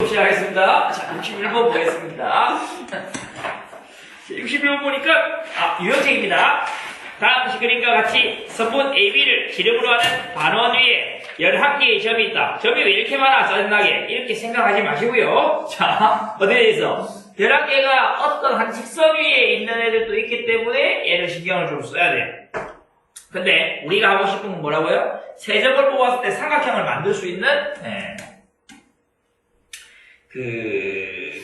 시작하겠습니다. 자, 61번 보겠습니다. 61번 보니까, 유형책입니다. 다음 그림과 같이 선분 AB를 기름으로 하는 반원 위에 11개의 점이 있다. 점이 왜 이렇게 많아? 짜증나게. 이렇게 생각하지 마시고요. 자, 어디에 있어? 11개가 어떤 한 직선 위에 있는 애들도 있기 때문에 얘를 신경을 좀 써야 돼. 근데 우리가 하고 싶은 건 뭐라고요? 세 점을 뽑았을 때 삼각형을 만들 수 있는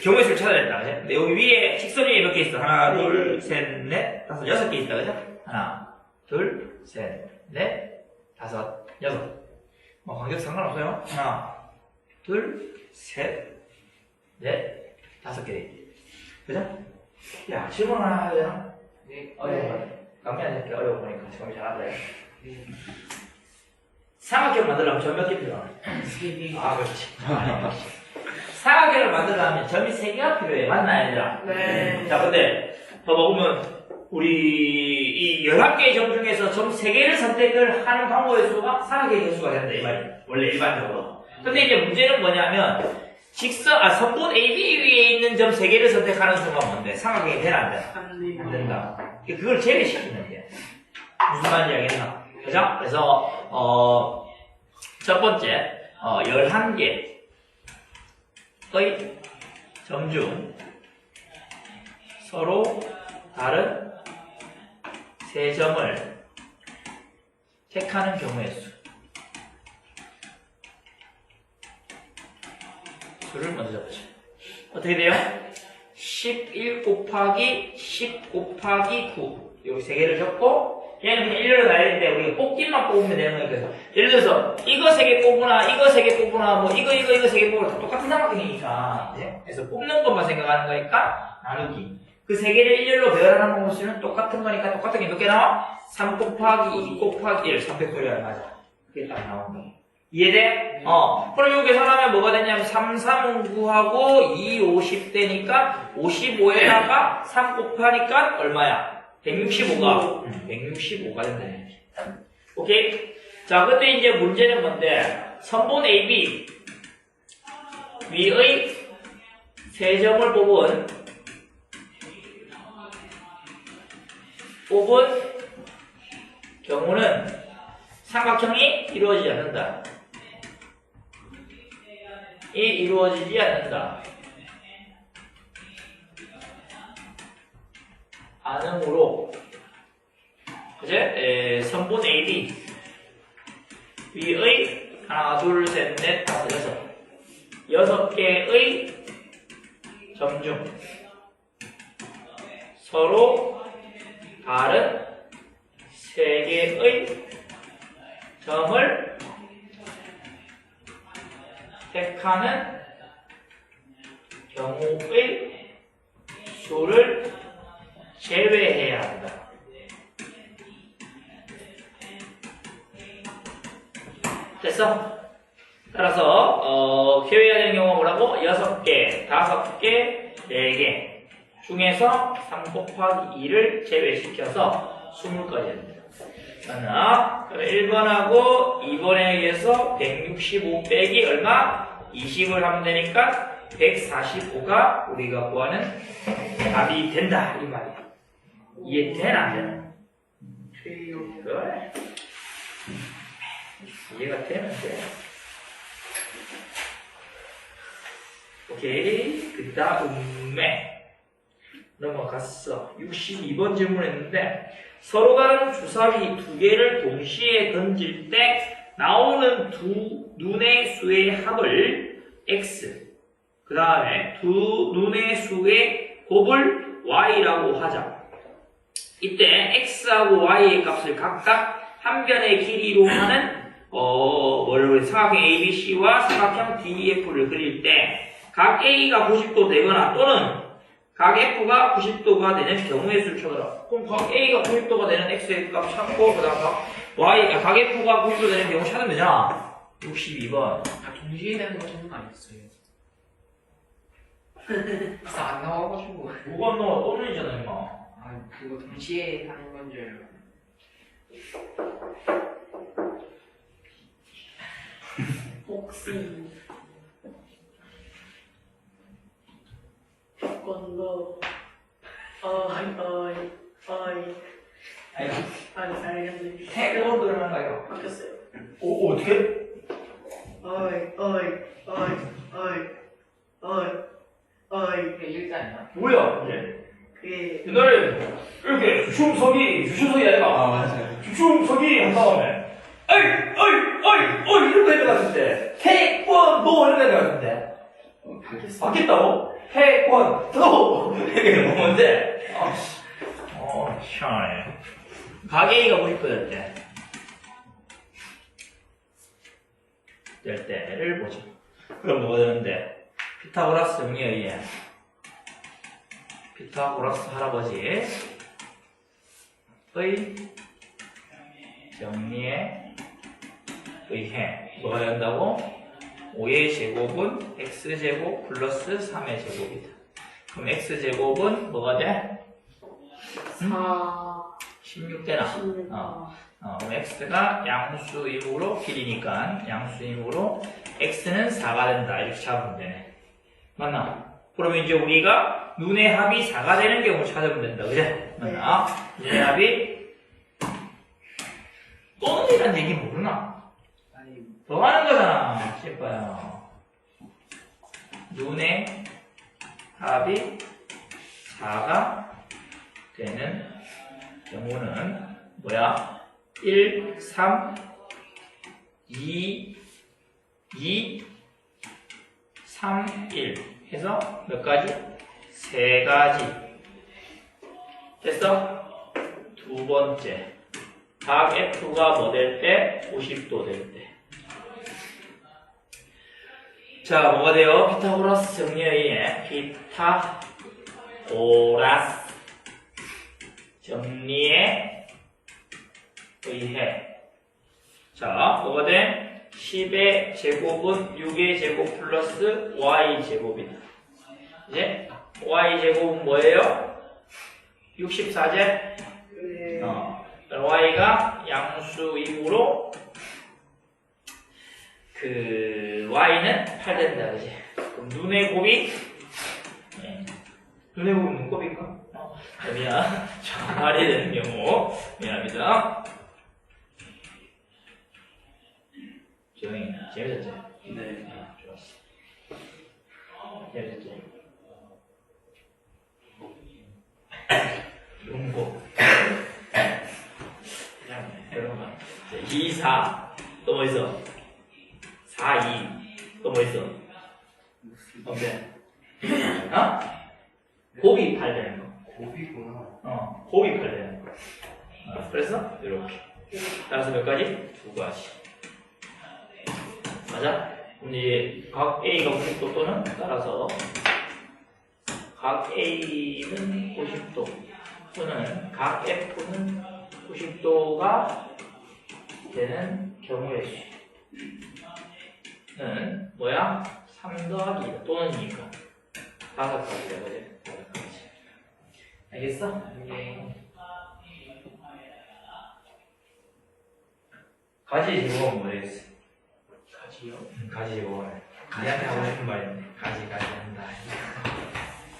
경우의 수를 찾아야 된다. 그죠? 근데 여기 위에 직선 위에 몇 개 있어? 하나, 둘, 셋, 넷, 다섯, 6개 있다. 그죠? 하나, 둘, 셋, 넷, 다섯, 여섯. 뭐 관계도 상관없어요. 하나, 둘, 셋, 넷, 5개. 그죠? 야, 질문 하나 해야 되나? 네. 어려운 거. 강의하는 게 어려워 보니까 정말 잘하더래. 삼각형 만들려면 점 몇 개 필요하나? 3개. 그렇지. 삼각형을 만들려면 점이 3개가 필요해. 맞나, 얘들아? 네. 자, 근데, 보면, 우리, 이 11개의 점 중에서 점 3개를 선택을 하는 방법의 수가 삼각형의 개수가 된다, 이 말이야. 원래 일반적으로. 근데 이제 문제는 뭐냐면, 선분 AB 위에 있는 점 3개를 선택하는 수가 뭔데? 삼각형이 되나 안 되나? 안 된다. 그걸 제외시키면 돼. 무슨 말인지 알겠나? 그죠? 그래서, 첫 번째, 11개의 점 중 서로 다른 3점을 택하는 경우의 수를 먼저 잡으죠. 어떻게 돼요? 11 곱하기 10 곱하기 9 여기 3개를 적고 얘는 그냥 일렬로 나야 되는데 우리가 뽑기만 뽑으면 되는 거니까 예를 들어서 이거 3개 뽑으나 이거 3개 뽑으나 뭐 이거 3개 뽑으나 다 똑같은 삼각형이니까 네? 그래서 뽑는 것만 생각하는 거니까 나누기 그 3개를 일렬로 배열하는 방법은 똑같은 거니까 똑같은 게 몇 개 나와? 3 곱하기 2 곱하기 1 300%야 맞아 그게 딱 나온다 이해돼? 그럼 여기 계산하면 뭐가 되냐면 3, 3, 9하고 2, 50 되니까 55에다가 3 곱하니까 얼마야? 165가 165가 된다. 오케이? 자, 근데 이제 문제는 뭔데? 선분 AB 위의 3점을 뽑은 경우는 삼각형이 이루어지지 않는다. 이루어지지 않는다. 안으므로 그제 선분 AB 위의 하나, 둘, 셋, 넷, 다섯, 여섯 6개의 점 중 서로 다른 3개의 점을 택하는 경우의 수를 제외해야 한다. 됐어? 따라서 제외해야 되는 경우가 뭐라고? 6개, 5개, 4개 중에서 3 곱하기 2를 제외시켜서 20까지 합니다. 하나, 1번하고 2번에 의해서 165 빼기 얼마? 20을 하면 되니까 145가 우리가 구하는 답이 된다 이 말이야. 이해되나 안 되나? 그래. 이해가 되면 돼. 오케이. 그 다음에 넘어갔어. 62번 질문했는데 서로 다른 주사위 2개를 동시에 던질 때 나오는 두 눈의 수의 합을 x 그 다음에 두 눈의 수의 곱을 y라고 하자. 이때 x하고 y의 값을 각각 한 변의 길이로 하는 삼각형 ABC와 삼각형 DEF를 그릴 때 각 A가 90도 되거나 또는 각 F가 90도가 되는 경우의 수를 찾아라. 그럼 각 A가 90도가 되는 X의 값 찾고 그 다음 각 F가 90도 되는 경우 찾으면 되잖아. 62번. 동시에 되는 거 찾는 거 아니었어요? 그래서 안 나와가지고. 뭐가 너 떠는이잖아 임마. 그거 동시에 하는 건 줄 알고. 혹시 태권도 알겠네. 태권도를 한가요? 바뀌었어요. 오, 어떻게? 그게 일단이야. 뭐야, 이제? 그게 옛날에 이렇게 주춤석이 아니라 맞아요. 주춤석이 한 다음에 어이 이렇게 해야 될 것 같은데 태권도 이렇게 해야 될 것 같은데 바뀌었다고? 태권도 이게 뭔데? 시원해. 가게이가 50도 될 때를 보죠. 그럼 뭐가 되는데? 피타고라스 정리에 의해 피타고라스 할아버지의 정리에 의해 뭐가 된다고? 5의 제곱은 x제곱 플러스 3의 제곱이다. 그럼 x제곱은 뭐가 돼? 16 되나? 16. 그럼 x가 양수이므로 길이니까 양수이므로 x는 4가 된다. 이렇게 잡으면 되네. 맞나? 그러면 이제 우리가 눈의 합이 4가 되는 경우 찾으면 된다. 그래? 맞나? 눈의 합이 또는 이란 얘기 모르나? 아니, 더 하는 거잖아. 씨빠야. 눈의 합이 4가 되는 경우는 뭐야? 1, 3, 2, 3, 1 해서 몇 가지? 3가지. 됐어? 두 번째. 각 F가 뭐 될 때? 50도 될 때. 자, 뭐가 돼요? 피타고라스 정리에 의해 피타고라스 정리에 의해 자, 뭐가 돼? 10의 제곱은 6의 제곱 플러스 y 제곱이다. 이제 y 제곱은 뭐예요? 64제? 네. y가 양수이므로 그 y는 8 된다, 그지? 그럼 눈의 곱이 눈의 곱은 눈곱인가? 미안. 정말이 되는 경우 미안합니다. 조용히 재밌었지? 네. 좋았어. 재밌었지? 용고 그냥 여러분 2, 4 또 뭐 있어? 4, 2 또 뭐 있어? 어때? 곱이 8 되는 거. 고비구나. 곱이 8 되는 거. 그래서 이렇게 따라서 몇 가지? 2가지. 맞아? 그럼 이제 각 A가 90도 또는 따라서 각 A는 90도 또는 각 F는 90도가 되는 경우의 수는 뭐야? 3 더하기 2다. 또는이니까 5가지야, 그지? 5가지. 알겠어? 예. 가지 제곱은 뭐겠어? 가지요? 가지 제곱은 니한테 하고 싶은 말인데 가지 한다.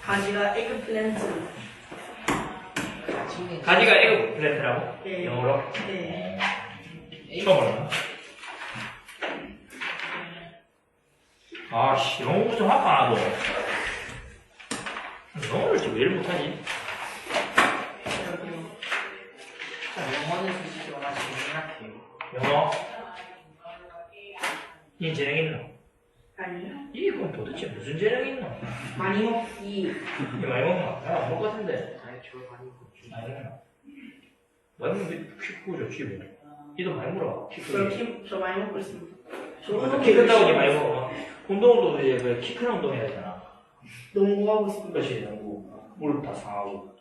가지가 에그플랜트. 가지는 가지가 에그 플랜트라고? 네. 영어로? 네. 처음 알았나? 아씨, 영어 공부 좀 할까, 나도. 영어를 지금 왜 이렇게 못하지? 여기요. 영어는 솔직히 말하면 생각해요. 영어? 이 재능 있노? 아니요. 이게 그럼 도대체 무슨 재능이 있노? 많이 먹기. 이게 많이 먹나? 나안 먹을 것 같은데. 아니, 저 많이 먹죠. 많이 먹나? 많이 먹으면 키 크고 좋지, 뭐. 니도 많이 물어. 키 크고. 저 많이 먹고 있습니다. 키 큰다고 니 많이 먹어. 운동도 이제 키 큰 운동 해야 되잖아. 농구하고 있습니다. 그렇지, 농구. 물 다 상하고.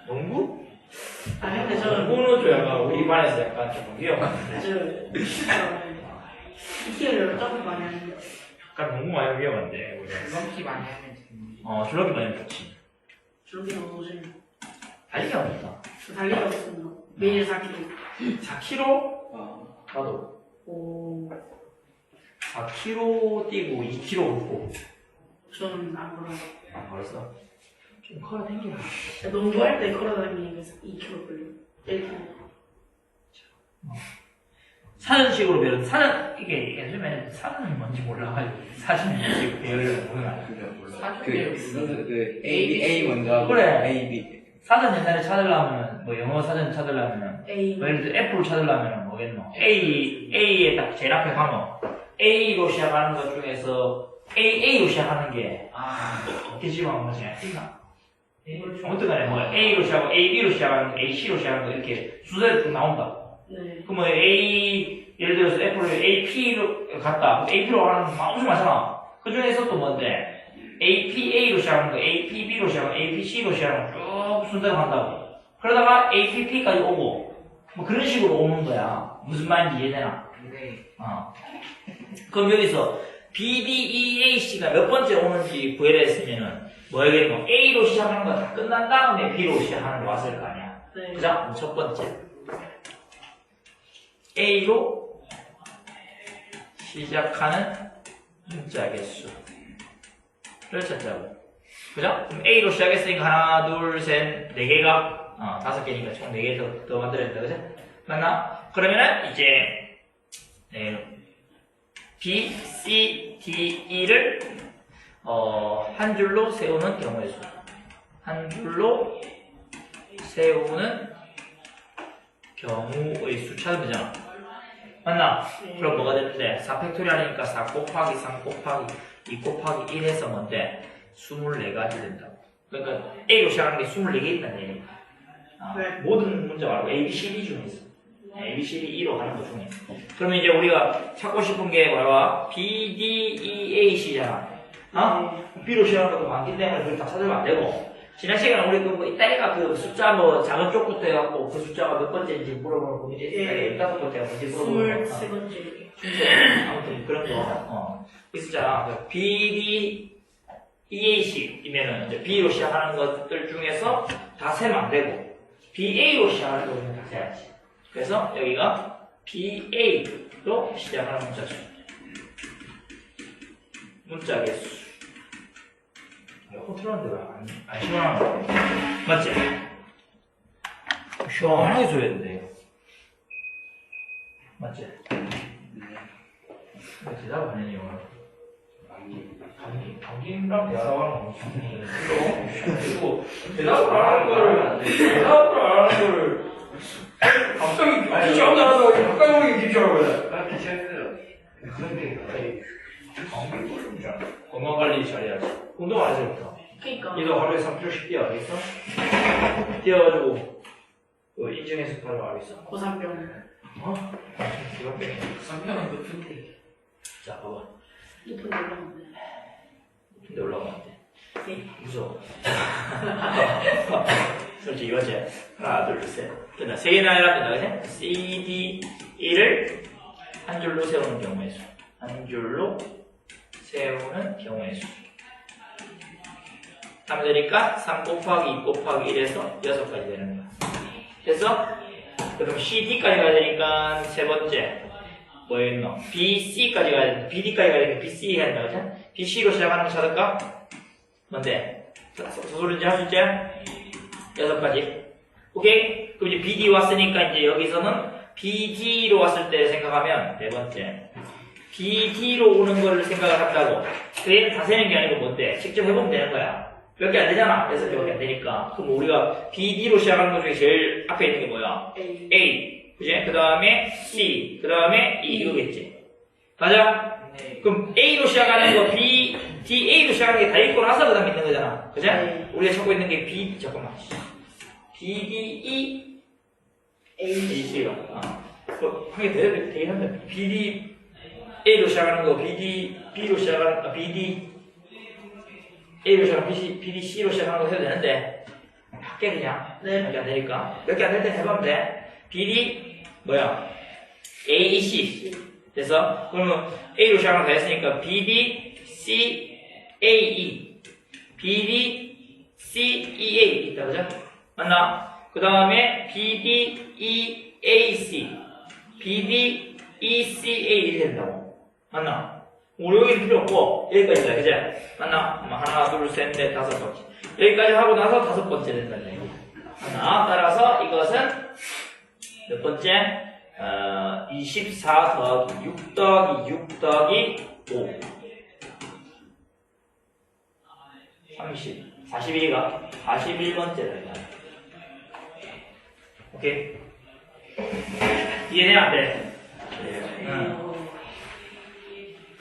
농구? 아니 근데 저는 농구는 좀 약간 우리 반에서 약간 좀 위험한데. 키를 점프 많이 하는데. 약간 농구 많이 위험한데, 우리. 그렇게 많이 하면 되는데. 줄넘기 많이 좋지. 저렇게 너무 좋습니다. 달리기가 못다. 저 달리기 없습니다. 매일 4km. 4km? 나도. 오. 4km 뛰고 2km 걷고. 저는 안 걸어요. 아, 벌써? 좀 커라 댕겨. 농구할 때 걸어다니면서 2kg 걸려. 1kg. 사전식으로 배운 사전 이게 요즘에는 사전이 뭔지 몰라가지고 사전이 뭔지 배우려고 보는 거 아니야. 그 A 먼저 하고 그래. A, B. 사전 옛날에 찾으려면 뭐 영어 사전 찾으려면 A. 뭐 예를 들어 애플을 찾으려면 뭐겠노? A에 딱 제일 앞에 가면 A로 시작하는 것 중에서 A로 시작하는 게 어떻게 지금 뭐지? 있나? 아무튼 간에 뭐 A로 시작하고 AB로 시작하는 거, AC로 시작하는 거 이렇게 순서대로 쭉 나온다. 네. 그러면 예를 들어서 애플을 AP로 갔다. AP로 가는 거 엄청 많잖아. 그 중에서 또 뭔데? APA로 시작하는 거, APB로 시작하는 거, APC로 시작하는 거 쭉 순서대로 간다고. 그러다가 APP까지 오고, 뭐 그런 식으로 오는 거야. 무슨 말인지 이해되나? 네. 그럼 여기서 BDEAC가 몇 번째 오는지 구해라 했으면은 뭐야겠노? A로 시작하는 거 다 끝난 다음에 B로 시작하는 거 왔을 거 아니야. 네. 그죠? 첫 번째. A로 시작하는 문자 개수를 찾자고. 그죠? 그럼 A로 시작했으니까 하나, 둘, 셋, 네 개가, 5개니까 총 4개 더 만들어야 된다. 그죠? 맞나? 그러면은 이제, B, C, D, E를, 한 줄로 세우는 경우의 수. 한 줄로 세우는 경우의 수 찾으면 되잖아. 맞나? 그럼 뭐가 되는데 4팩토리얼이니까 4 곱하기 3 곱하기 2 곱하기 1 해서 뭔데 24가지 된다고. 그러니까 A로 시작하는 게 24개 있다는 얘기야. 네. 모든 문제 말고 A, B, C, D 중에 있어. A, B, C, D, E로 가는 것 중에. 그러면 이제 우리가 찾고 싶은 게 뭐야? B, D, E, A, C잖아. B로 시작하는 것도 많기 때문에 그걸 다 찾으면 안 되고. 지난 시간에 우리 그 뭐 이따가 그 숫자 뭐 작은 쪽부터 해갖고 그 숫자가 몇 번째인지 물어보는 거 이제 15번째가 뭔지 물어보는 거. 23번째. 아무튼 그런 거. 있었잖아. 그 B, D, EAC이면은 이제 B로 시작하는 것들 중에서 다 세면 안 되고 BA로 시작하는 거는 다 세야지. 그래서 여기가 BA로 시작하는 문자 수. 문자 개수. 호텔한테 왜안 시원한 거? 맞지? 시원하게 줘야 된대요. 맞지? 왜 대답 안 해요? 감기랑 대화하는 거 그리고 대답을 안 하는 거를 갑자기 기치 안 나와서 가까이 오기 기치하고 그래. 귀찮아요. 감기 걸리잖아. 건강관리 잘해야지. 운동 안 해서부터. 그니까. 니도 하루에 3km씩 뛰어 알겠어? 뛰어가지고 인증해서 바로 알겠어? 고산병. 이거 빼. 상편은 높은데. 자 봐봐. 높은 데 올라가는데. 근데 올라가면 안 돼. 네. 무서워. 솔직히 이거지. 하나, 둘, 셋. 됐다. 세 개나 해라 된다, 그지? C, D, E를 한 줄로 세우는 경우의 수. 한 줄로 세우는 경우의 수. 하면 되니까 3 곱하기 2 곱하기 1에서 6가지 되는 거야. 됐어? 그럼 C, D까지 가야 되니까 세 번째. 뭐였노? B, C까지 가야 된다. B, D까지 가야 되니까 B, C 해야 된다, 그지? B, C로 시작하는 거 찾을까? 뭔데? 소소른지 할 수 있지? 6가지. 오케이? 그럼 이제 BD 왔으니까 이제 여기서는 BD로 왔을 때 생각하면 네 번째. BD로 오는 거를 생각을 한다고. 그 얘는 다 세는 게 아니고 뭔데? 직접 해보면 되는 거야. 몇 개 안 되잖아. 6개밖에 안 되니까. 그럼 우리가 BD로 시작하는 것 중에 제일 앞에 있는 게 뭐야? A. A. 그지? 그 다음에 C. 그 다음에 E. 이거겠지. 맞아? 네. 그럼 A로 시작하는 거 B, D, A로 시작하는 게 다 있고 나서 그 다음에 있는 거잖아. 그죠? 네. 우리가 찾고 있는 게 B, 잠깐만. B, D, E, A. A, C가. 하게 되긴 한다. B, D, A로 시작하는 거, B, D, B로 시작하는, B, D, A로 시작하는 B, D, C로 시작하는 거 해도 되는데, 할게 그냥. 네. 몇 개 안 되니까. 몇 개 안 될 때 해보면 돼. B, D, 뭐야? A, C. 그래서, 그러면 A로 시작하는 거 했으니까, B, D, C, A, E. B, D, C, E, A. 있다, 그죠? 맞나? 그 다음에 B, D, E, A, C. B, D, E, C, A. 이렇게 된다고. 맞나? 여기는 필요 없고 여기까지다 그제? 맞나? 하나 둘 셋 넷 다섯 번째 여기까지 하고 나서 다섯 번째 된다는 얘기. 하나 따라서 이것은 몇 번째? 24 더하기 6 더하기 6 더하기 5 30 41가 41번째다. 오케이? 이해돼? 안 돼? 응.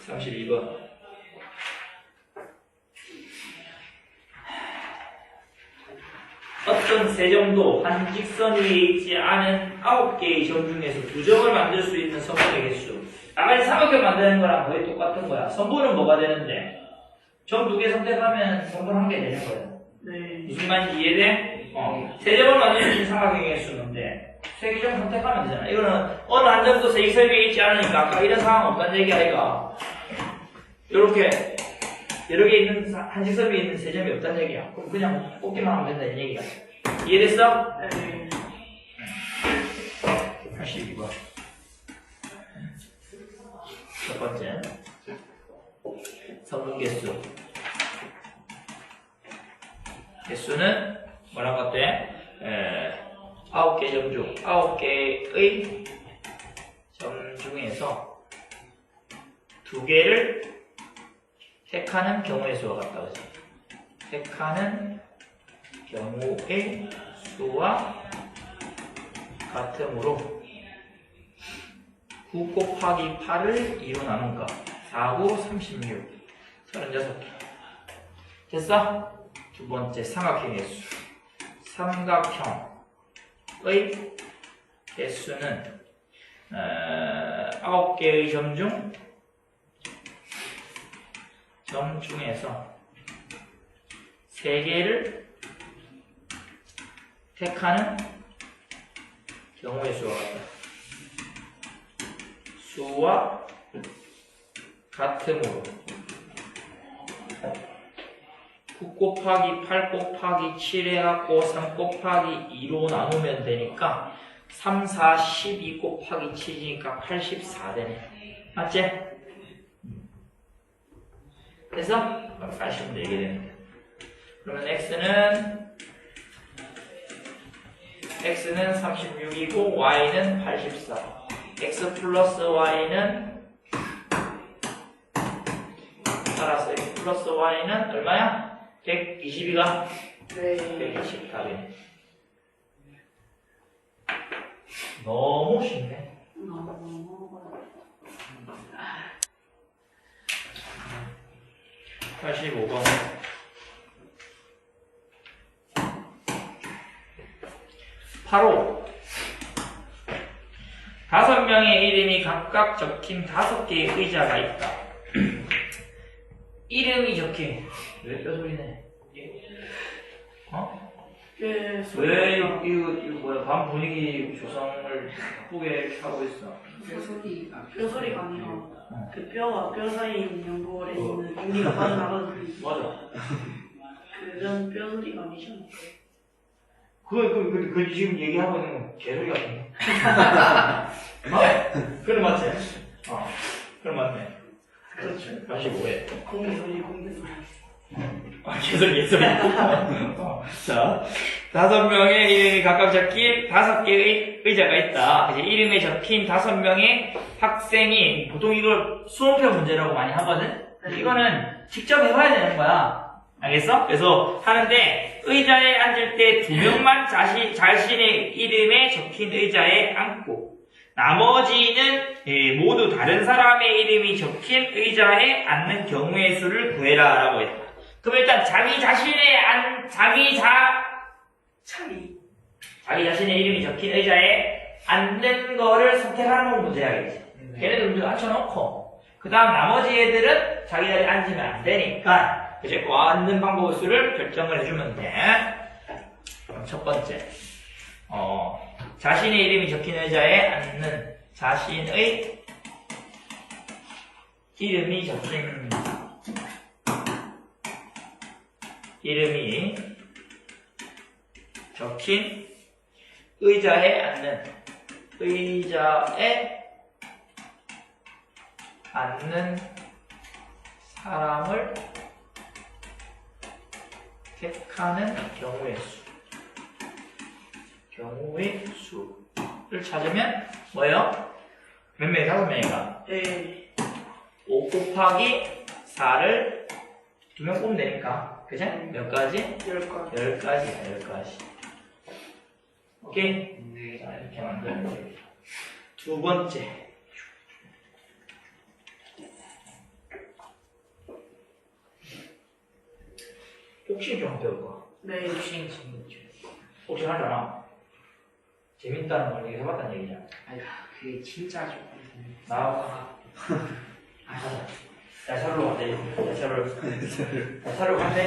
32번. 어떤 세점도 한 직선 위에 있지 않은 9개의 점 중에서 두 점을 만들 수 있는 선분의 개수. 나머지 삼각형 만드는 거랑 거의 똑같은 거야. 선분은 뭐가 되는데? 점 두 개 선택하면 선분 한 개 되는 거예요. 네. 무슨 말인지 이해돼? 세 점을 만들 수 있는 삼각형의 개수인데 세 개 점 선택하면 되잖아. 이거는 어느 한 점도 세 직선 위에 있지 않으니까 아까 이런 상황 없다는 얘기 아이가. 요렇게 여러 개 있는 한 직선 위에 있는 세 점이 없다는 얘기야. 그럼 그냥 뽑기만 하면 된다 이 얘기야. 이해됐어? 네. 82번. 첫 번째. 선분개수. 개수는 뭐라고 할때 9개 점 중, 9개의 점 중에서 2개를 택하는 경우의 수와 같다. 그죠? 택하는 경우의 수와 같으므로 9 곱하기 8을 2로 나눈 거 4, 9, 36 36개 됐어? 두 번째 삼각형의 수 삼각형의 개수는 9개의 점 중에서 3개를 택하는 경우의 수와 같다. 수와 같으므로 9 곱하기 8 곱하기 7 해갖고 3 곱하기 2로 나누면 되니까 3, 4, 12 곱하기 7이니까 84 되네. 맞지? 됐어? 84돼 이게 되는데. 그러면 x는 36이고 y는 84. x 플러스 y는 따라서 x 플러스 y는 얼마야? 122가? 네. 120 답이네. 너무 쉽네. 85번. 바로 5명의 이름이 각각 적힌 5개의 의자가 있다. 이름이 적힌 왜 뼈소리네? 네. 왜 이거 뭐야 밤 분위기 조성을 바쁘게 하고 있어? 뼈소리가 아니라 그 뼈와 뼈 사이에 있는 연골에 있는 공기가 빠져나가는 맞아. 그런 뼈소리가 아니잖아. 그 지금 얘기하고 있는 건 개소리 같은데? 그럼 맞지? 그럼 맞네. 그렇죠. 다시 뭐해? 공기 소리. 개소리. 자, 5명의 이름이 각각 적힌 5개의 의자가 있다. 이제 이름에 적힌 5명의 학생이 보통 이걸 수험표 문제라고 많이 하거든? 이거는 직접 해봐야 되는 거야. 알겠어? 그래서 하는데 의자에 앉을 때 2명만 자신의 이름에 적힌 의자에 앉고 나머지는 모두 다른 사람의 이름이 적힌 의자에 앉는 경우의 수를 구해라 라고 했다. 그럼 일단 자기 자신의 이름이 적힌 의자에 앉는 거를 선택하는 건 문제야겠지. 걔네들 앉혀놓고 그 다음 나머지 애들은 자기 자리에 앉으면 안 되니까 이제 그 앉는 방법 수를 결정을 해주면 돼. 그럼 첫 번째 자신의 이름이 적힌 의자에 앉는 자신의 이름이 적힌 의자에 앉는 사람을 택하는 경우의 수를 찾으면 뭐예요? 몇 명이? 5명이가 네. 5 곱하기 4를 2명 뽑으면 되니까 그죠? 몇 가지? 10가지. 10가지. 오케이? 네. 자, 이렇게 만들면 됩니다. 두 번째. 복싱 좀 배울까? 네. 복싱 재밌죠. 복싱 하잖아. 재밌다는 걸 얘기 해봤다는 얘기잖아. 아니, 그게 진짜죠. 나와. 하자. 야차로 가자. 야차로 가자.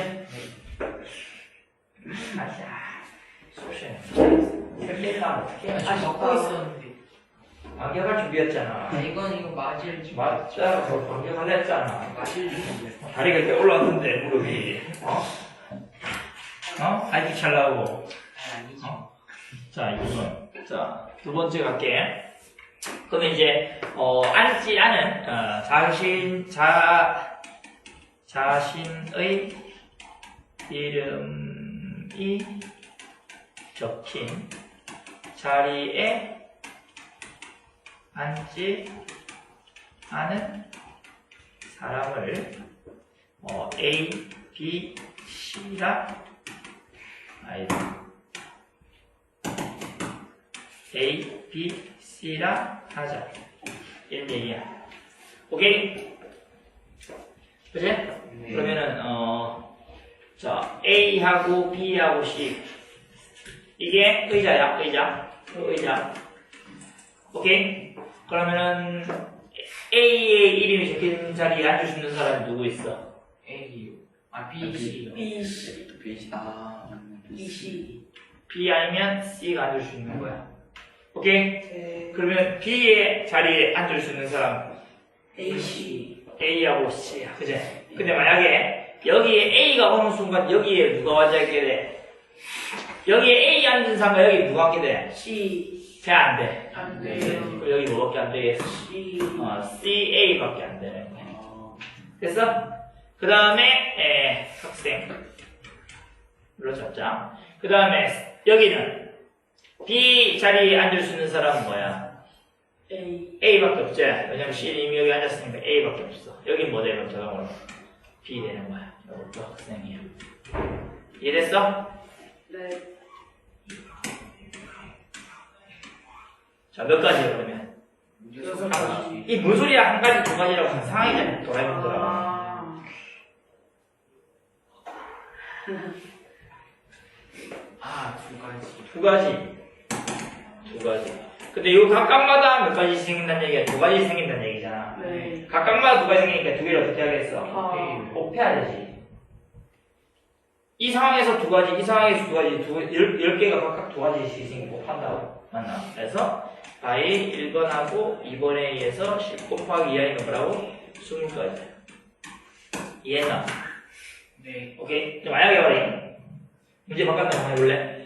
가자. 소시는 헬리나 어떻게 아, 먹고 있었는데. 반격할 준비했잖아. 아, 이거 맞을 줄. 맞자, 저 반격하려 했잖아. 맞을 줄. 다리가 이렇게 올라왔는데, 무릎이. 하이킥 찰라고. 아니죠. 자, 2번. 자, 두 번째 갈게. 그러면 이제, 앉지 않은, 자신의 이름이 적힌 자리에 앉지 않은 사람을, A, B, C라, A, B, C라 하자. 이런 얘기야. 오케이? 그치? 그러면은, 자, A하고 B하고 C. 이게 의자야, 의자. 오케이? 그러면은, A의 이름이 적힌 자리에 앉을 수 있는 사람이 누구 있어? A요. 아, B, C. B, C. 아, B, C. B 아니면 C가 앉을 수 있는 거야. 오케이? 네. 그러면 B의 자리에 앉을 수 있는 사람, A, C. A하고 C야. 그지? 근데 만약에 여기에 A가 오는 순간 여기에 누가 앉게 돼? 여기에 A 앉은 사람과 여기 누가 앉게 돼? C. 쟤 안 돼. 안 네. 돼요. 그리고 여기 뭐밖에 안 되겠어? C. C, A밖에 안 되는 거야. 됐어? 그 다음에 학생 물로 잡자. 그 다음에 여기는 B 자리에 앉을 수 있는 사람은 뭐야? A. A밖에 없지? 왜냐면 C는 이미 여기 앉았으니까 A밖에 없어. 여긴 뭐 되면 자동으로 B 되는 거야. 이것도 학생이야. 이해됐어? 네. 자, 몇 가지야 그러면? 6가지. 이 뭔 소리야? 한 가지, 두 가지라고 하면 상황이잖아. 도라이몽들아. 두 가지. 두 가지. 근데 요 각각마다 몇 가지 생긴다는 얘기야? 두 가지 생긴다는 얘기잖아. 네. 각각마다 두 가지 생기니까 두 개를 어떻게 하겠어? 아. 곱해야 되지. 이 상황에서 두 가지, 이 상황에서 두 가지, 10개가 각각 두 가지씩 생기고 곱한다고. 맞나? 그래서 I 1번하고 2번에 의해서 10 곱하기 2하니까 뭐라고? 20가지. 이해했나? 네. 오케이? 좀 만약에 말해. 문제 바꿨나 한번 해볼래? 네.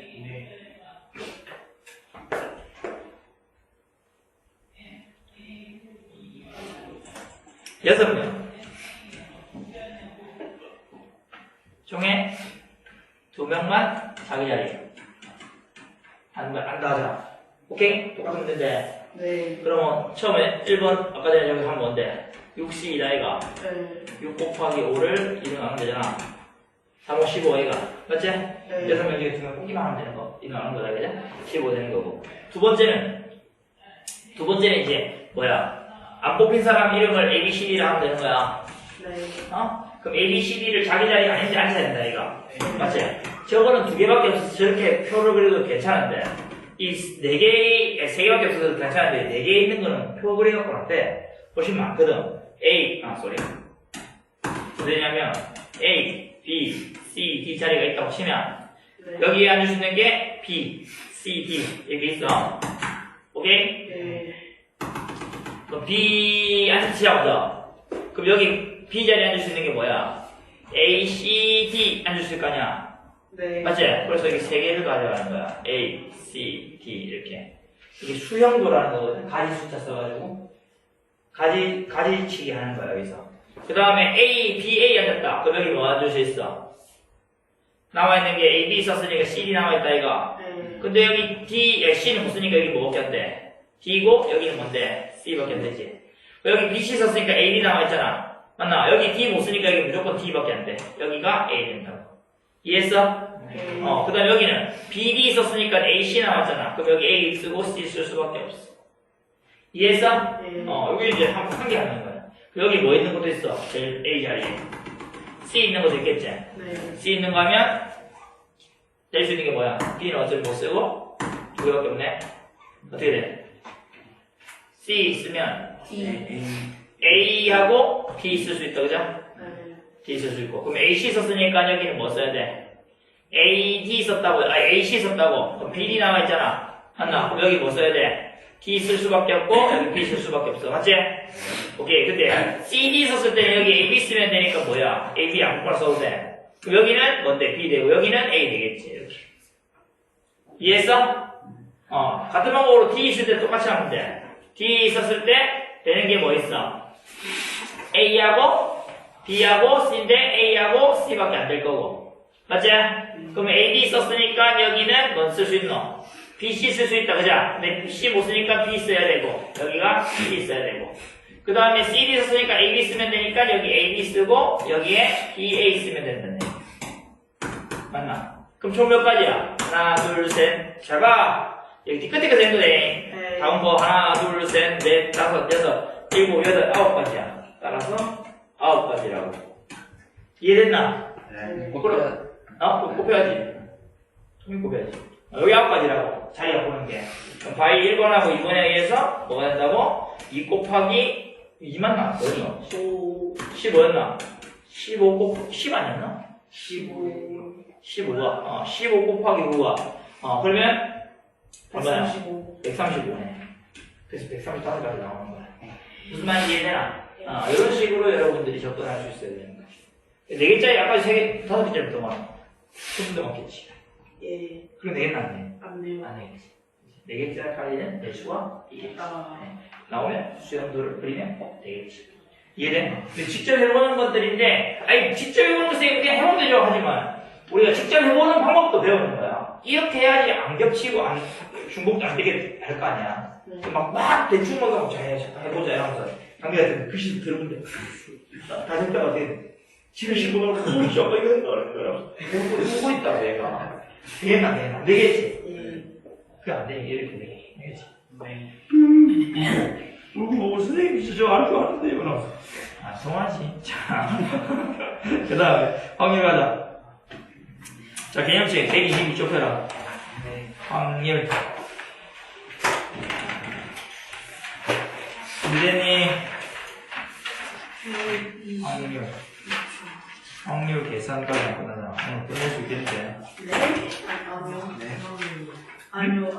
여섯 명 중에 2명만 자기 자리에 앉아 하자. 오케이? 똑같은 문제인데 네. 그러면 처음에 1번 아까 전에 여기 하면 뭔데? 6이 나이가 네. 6 곱하기 5를 2등 하면 되잖아. 3, 5, 15A가 맞지? 네. 6명 중에 2명 뽑기만 하면 되는 거. 2등 하는 거다 그죠? 15 되는 거고. 두 번째는 이제 뭐야? 안 뽑힌 사람 이름을 A, B, C, D라 하면 되는 거야. 네. 그럼 A, B, C, D를 자기 자리에 아닌지 앉아야 된다, 이거. 맞지? 저거는 2개밖에 없어서 저렇게 표를 그려도 괜찮은데, 이 4개, 3개밖에 없어서 괜찮은데, 4개 있는 거는 표 그려갖고는 안 돼. 훨씬 많거든. 왜냐면, A, B, C, D 자리가 있다고 치면, 네. 여기에 앉을 수 있는 게 B, C, D, 이렇게 있어. 오케이? 네. 그럼 B 앉히자고요. 그럼 여기 B 자리에 앉을 수 있는 게 뭐야? A, C, D 앉을 수 있을 거 아니야? 네. 맞지? 그래서 여기 3개를 가져가는 거야. A, C, D 이렇게. 이게 수형도라는 거거든. 가지 숫자 써가지고 가지치기 하는 거야 여기서. 그 다음에 A, B, A 앉았다. 그럼 여기 뭐 앉을 수 있어? 나와 있는 게 A, B 썼으니까 C, D 나와 있다, 이거. 네. 근데 여기 D, C는 없으니까 여기 뭐밖에 안 돼? D고, 여기는 뭔데? C밖에 안 되지. 여기 B, C 썼으니까 A, D 나와 있잖아. 맞나? 여기 D 못 쓰니까 여기 무조건 D밖에 안 돼. 여기가 A 된다고. 이해했어? 네. 그 다음 여기는 B, D 썼으니까 A, C 나왔잖아. 그럼 여기 A 쓰고 C 쓸 수밖에 없어. 이해했어? 네. 여기 이제 한 개 하는 거야. 여기 뭐 있는 것도 있어. 제일 A 자리에. C 있는 것도 있겠지? 네. C 있는 거 하면 낼 수 있는 게 뭐야? D는 어차피 못 쓰고 두 개밖에 없네. 어떻게 돼? C 있으면 A하고 D 쓸 수 있다, 그죠? 네. D 쓸 수 있고. 그럼 AC 썼으니까 여기는 뭐 써야 돼? AD 썼다고, AC 썼다고. 그럼 BD 나와 있잖아. 맞나? 그럼 여기 뭐 써야 돼? D 쓸 수밖에 없고, 여기 B 쓸 수밖에 없어. 맞지? 오케이. 근데 CD 썼을 때는 여기 AB 쓰면 되니까 뭐야? AB 아무거나 써도 돼. 그럼 여기는 뭔데? B 되고, 여기는 A 되겠지. 이렇게. 이해했어? 같은 방법으로 D 있을 때 똑같이 하면 돼. D 썼을 때 되는 게 뭐 있어? A하고 B하고 C인데 A하고 C밖에 안 될 거고. 맞지? 그럼 AD 썼으니까 여기는 뭔 쓸 수 있노? BC 쓸 수 있다, 그죠? 근데 C 못 쓰니까 B 써야 되고, 여기가 C 써야 되고. 그 다음에 CD 썼으니까 AB 쓰면 되니까 여기 AB 쓰고, 여기에 BA 쓰면 된다네. 맞나? 그럼 총 몇 가지야? 하나, 둘, 셋. 잘 봐. 여기 끝에까지 된 거네. 네. 다음 거 하나, 둘, 셋, 넷, 다섯, 여섯, 일곱, 여덟, 아홉 가지야. 따라서 아홉 가지라고. 이해됐나? 네. 곱해야지. 통일 곱해야지. 여기 아홉 가지라고. 자기가 보는 게. 그럼 바이 1번하고 2번에 의해서 뭐가 된다고? 2 곱하기 2 맞나? 뭐였나? 15였나? 15 곱, 10 아니었나? 15가. 15 곱하기 9가. 그러면 얼마야? 135네. 그래서 135까지 나오는 거야. 무슨 말인지 이해되나? 이런 식으로 여러분들이 접근할 수 있어야 되는 거야. 4개짜리 아까 3개, 5개짜리 더 많아. 조금 더 많겠지. 예. 그럼 되겠나? 안 돼? 안 돼요. 안 되겠지. 4개짜리까지는 대수가 이게 아. 나오면 수렴도를 그리면 되겠지. 이해돼? 근데 직접 해보는 것들인데, 직접 해보는 것은 그냥 해보면 되죠. 하지만, 우리가 직접 해보는 방법도 배우는 거야. 이렇게 해야지 안 겹치고, 중복도 안 되게 할 거 아니야. 네. 막 대충만 가고, 자, 해보자. 이러면서. 강의할 때 글씨 들어본대. 다 적다가 어떻게, 집에 싣고 나오고, 씨, 아빠 이거 했다. 이러면서. 보고 있다, 얘가. 되겠나, 안 되겠지. 예. 그게 안 돼. 이렇게 되겠지. 네. 선생님 진짜 저 알 줄 아는데 이거는 송하지. 자, 그 다음에 확률 가자. 자, 개념책 122쪽 펴라. 네. 확률. 문제니 확률 계산까지 끝나잖아. 오늘 끝낼 수 있겠는데. 네? 아니요. 네. 아니요.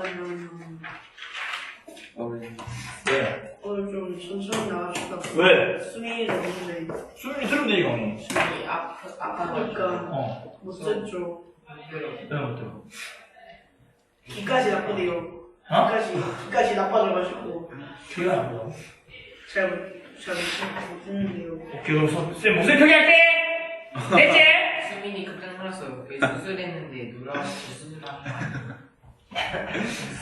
왜? 오늘 좀 천천히 나가시다. 왜? 수민이가 없는데. 수능이 들으면 되지, 강의. 그러니까 못 썼죠. 왜 못해? 귀까지 나쁘대요. 어? 귀까지 나빠져가지고 기가 안 나와. 잘 못 듣는데요. 그럼 쌤 무슨 표기할게? 됐지? 수민이 깜짝 놀랐어요. 그 수술했는데 누가 수술한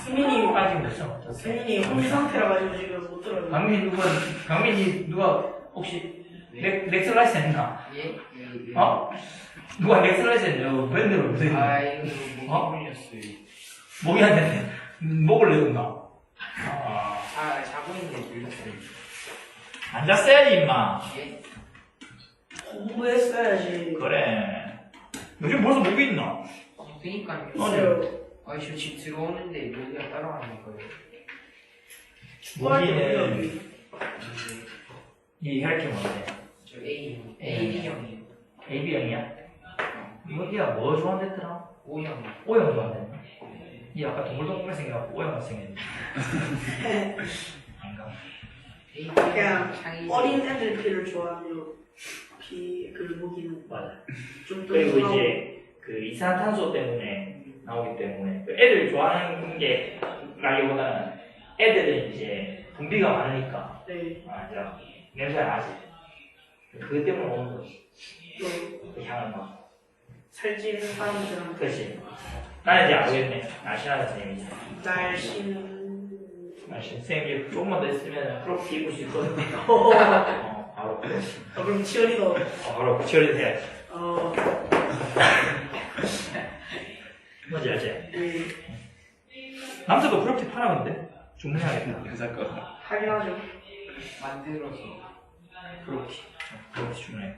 수민이 빠진 거죠? 수민이 혼미 상태라 가지고 지금 못 들어요. 강민이 누가 혹시 넥슬라이스 했나? 예? 누가 넥슬라이스 했냐? 밴드로 무슨 아이고 어? 목이 물렸어요. 목이 안 됐네. 목을 내던가. 자고 있는데 물렸어요. 앉았어야지 임마. 예? 공부했어야지. 그래. 요즘 벌써 목이 있나? 그니까요. 있어요. 저 집 들어오는데 모기가 따라가는 거예요. 목이는 이 혈액형 뭔데? 저 AB형이에요. AB형이야? 이거 니가 뭐 좋아한댔더라? O형. O형 좋아한댔나? 이 아까 동글동글 생겨갖고 O형 생겼는데. 아닌가? 그냥 창이 어린 애들 피를 좋아하며 그 무기는 맞아. 좀 그리고 이제 그 이산화탄소 때문에 나오기 때문에 그 애들 좋아하는 게 라기보다는 애들은 이제 분비가 많으니까 네. 맞아. 냄새 나지. 그것 때문에 오는 거지. 그 향을 막. 살찌는 사람들한테 그렇지. 나는 이제 알겠네. 날씬한 선생님이지. 날씨는 날씬. 선생님이 조금만 더 했으면 그렇게 입을 수 있거든. 바로. 그럼 치어리더 바로 치어리더 해야지. 뭔지 알지? 네, 남자도 그렇게 파나 근데? 주문해야겠다. 여자 거. 하긴 하죠. 만들어서. 그렇게. 그렇게 주문해.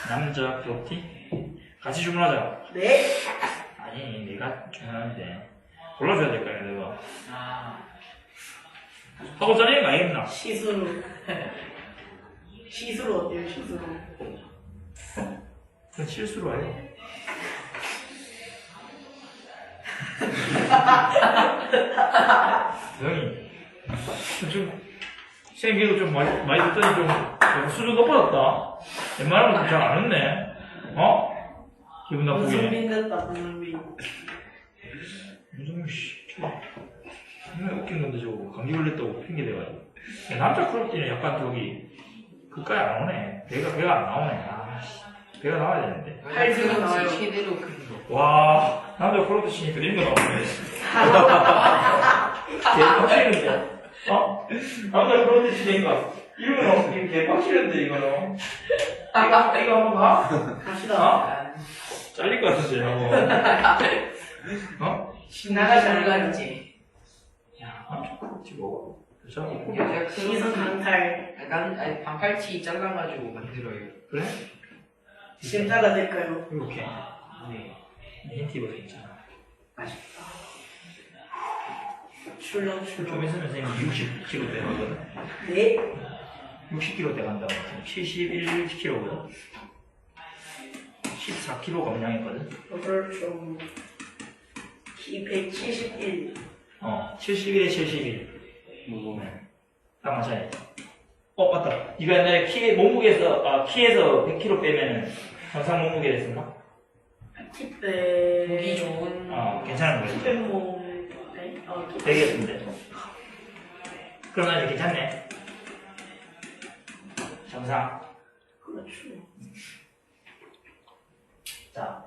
남자 그렇게? 같이 주문하자. 네? 아니, 내가 주문하는데. 골라줘야 될 거 아니야, 내가. 아. 하고 짜리는 거 아니겠나? 시스루 시스루 어때요 시스루? 그건 실수로 해. 형이 좀 생기도 좀 많이 듣더니 좀 수준 높아졌다. 웬만하면 잘 안 웃네. 어? 기분 나쁘게. 문성빈 됐다 문성빈. 무슨 씨. 정말 웃긴 건데 저거 감기 걸렸다고 핑계 대가지고. 야, 남자 크롭티는 약간 저기 그까지 안 오네. 배가 안 나오네. 아 씨. 배가 나와야 되는데. 팔뚝은 나와요. 최대로 큰 거. 와, 남자 크롭티 치니까 이런 거 나오네. 개빡치는데. 어? 남자 크롭티 치니까 이런 거 나오면 개빡치는데 이거는. 이거 한번 봐. 갑시다. 어? 잘릴 것 같은데 이거. 어? 신나가 잘 가지. 야, 남자 크롭티 먹어. 그죠? 여자 시선 강탈. 약간 아니, 반팔티 잘라가지고 만들어요. 그래? 진짜가 될까요? 이렇게. 네. 힌트 입어서 있잖아. 출렁 좀 출렁. 있으면 선생님 60kg 빼거든. 네? 60kg 빼간다고. 지금 71kg거든. 14kg 감량했거든. 그렇죠. 키 171. 71에 71. 딱 맞아야 돼. 맞다. 이거 옛날에 키에서 100kg 빼면은 정상 몸무게 했었나? 키빼. 보기 좋은. 괜찮은 거지. 키빼 몸. 네? 되겠는데. 그러면 이제 괜찮네. 정상. 그렇죠. 자,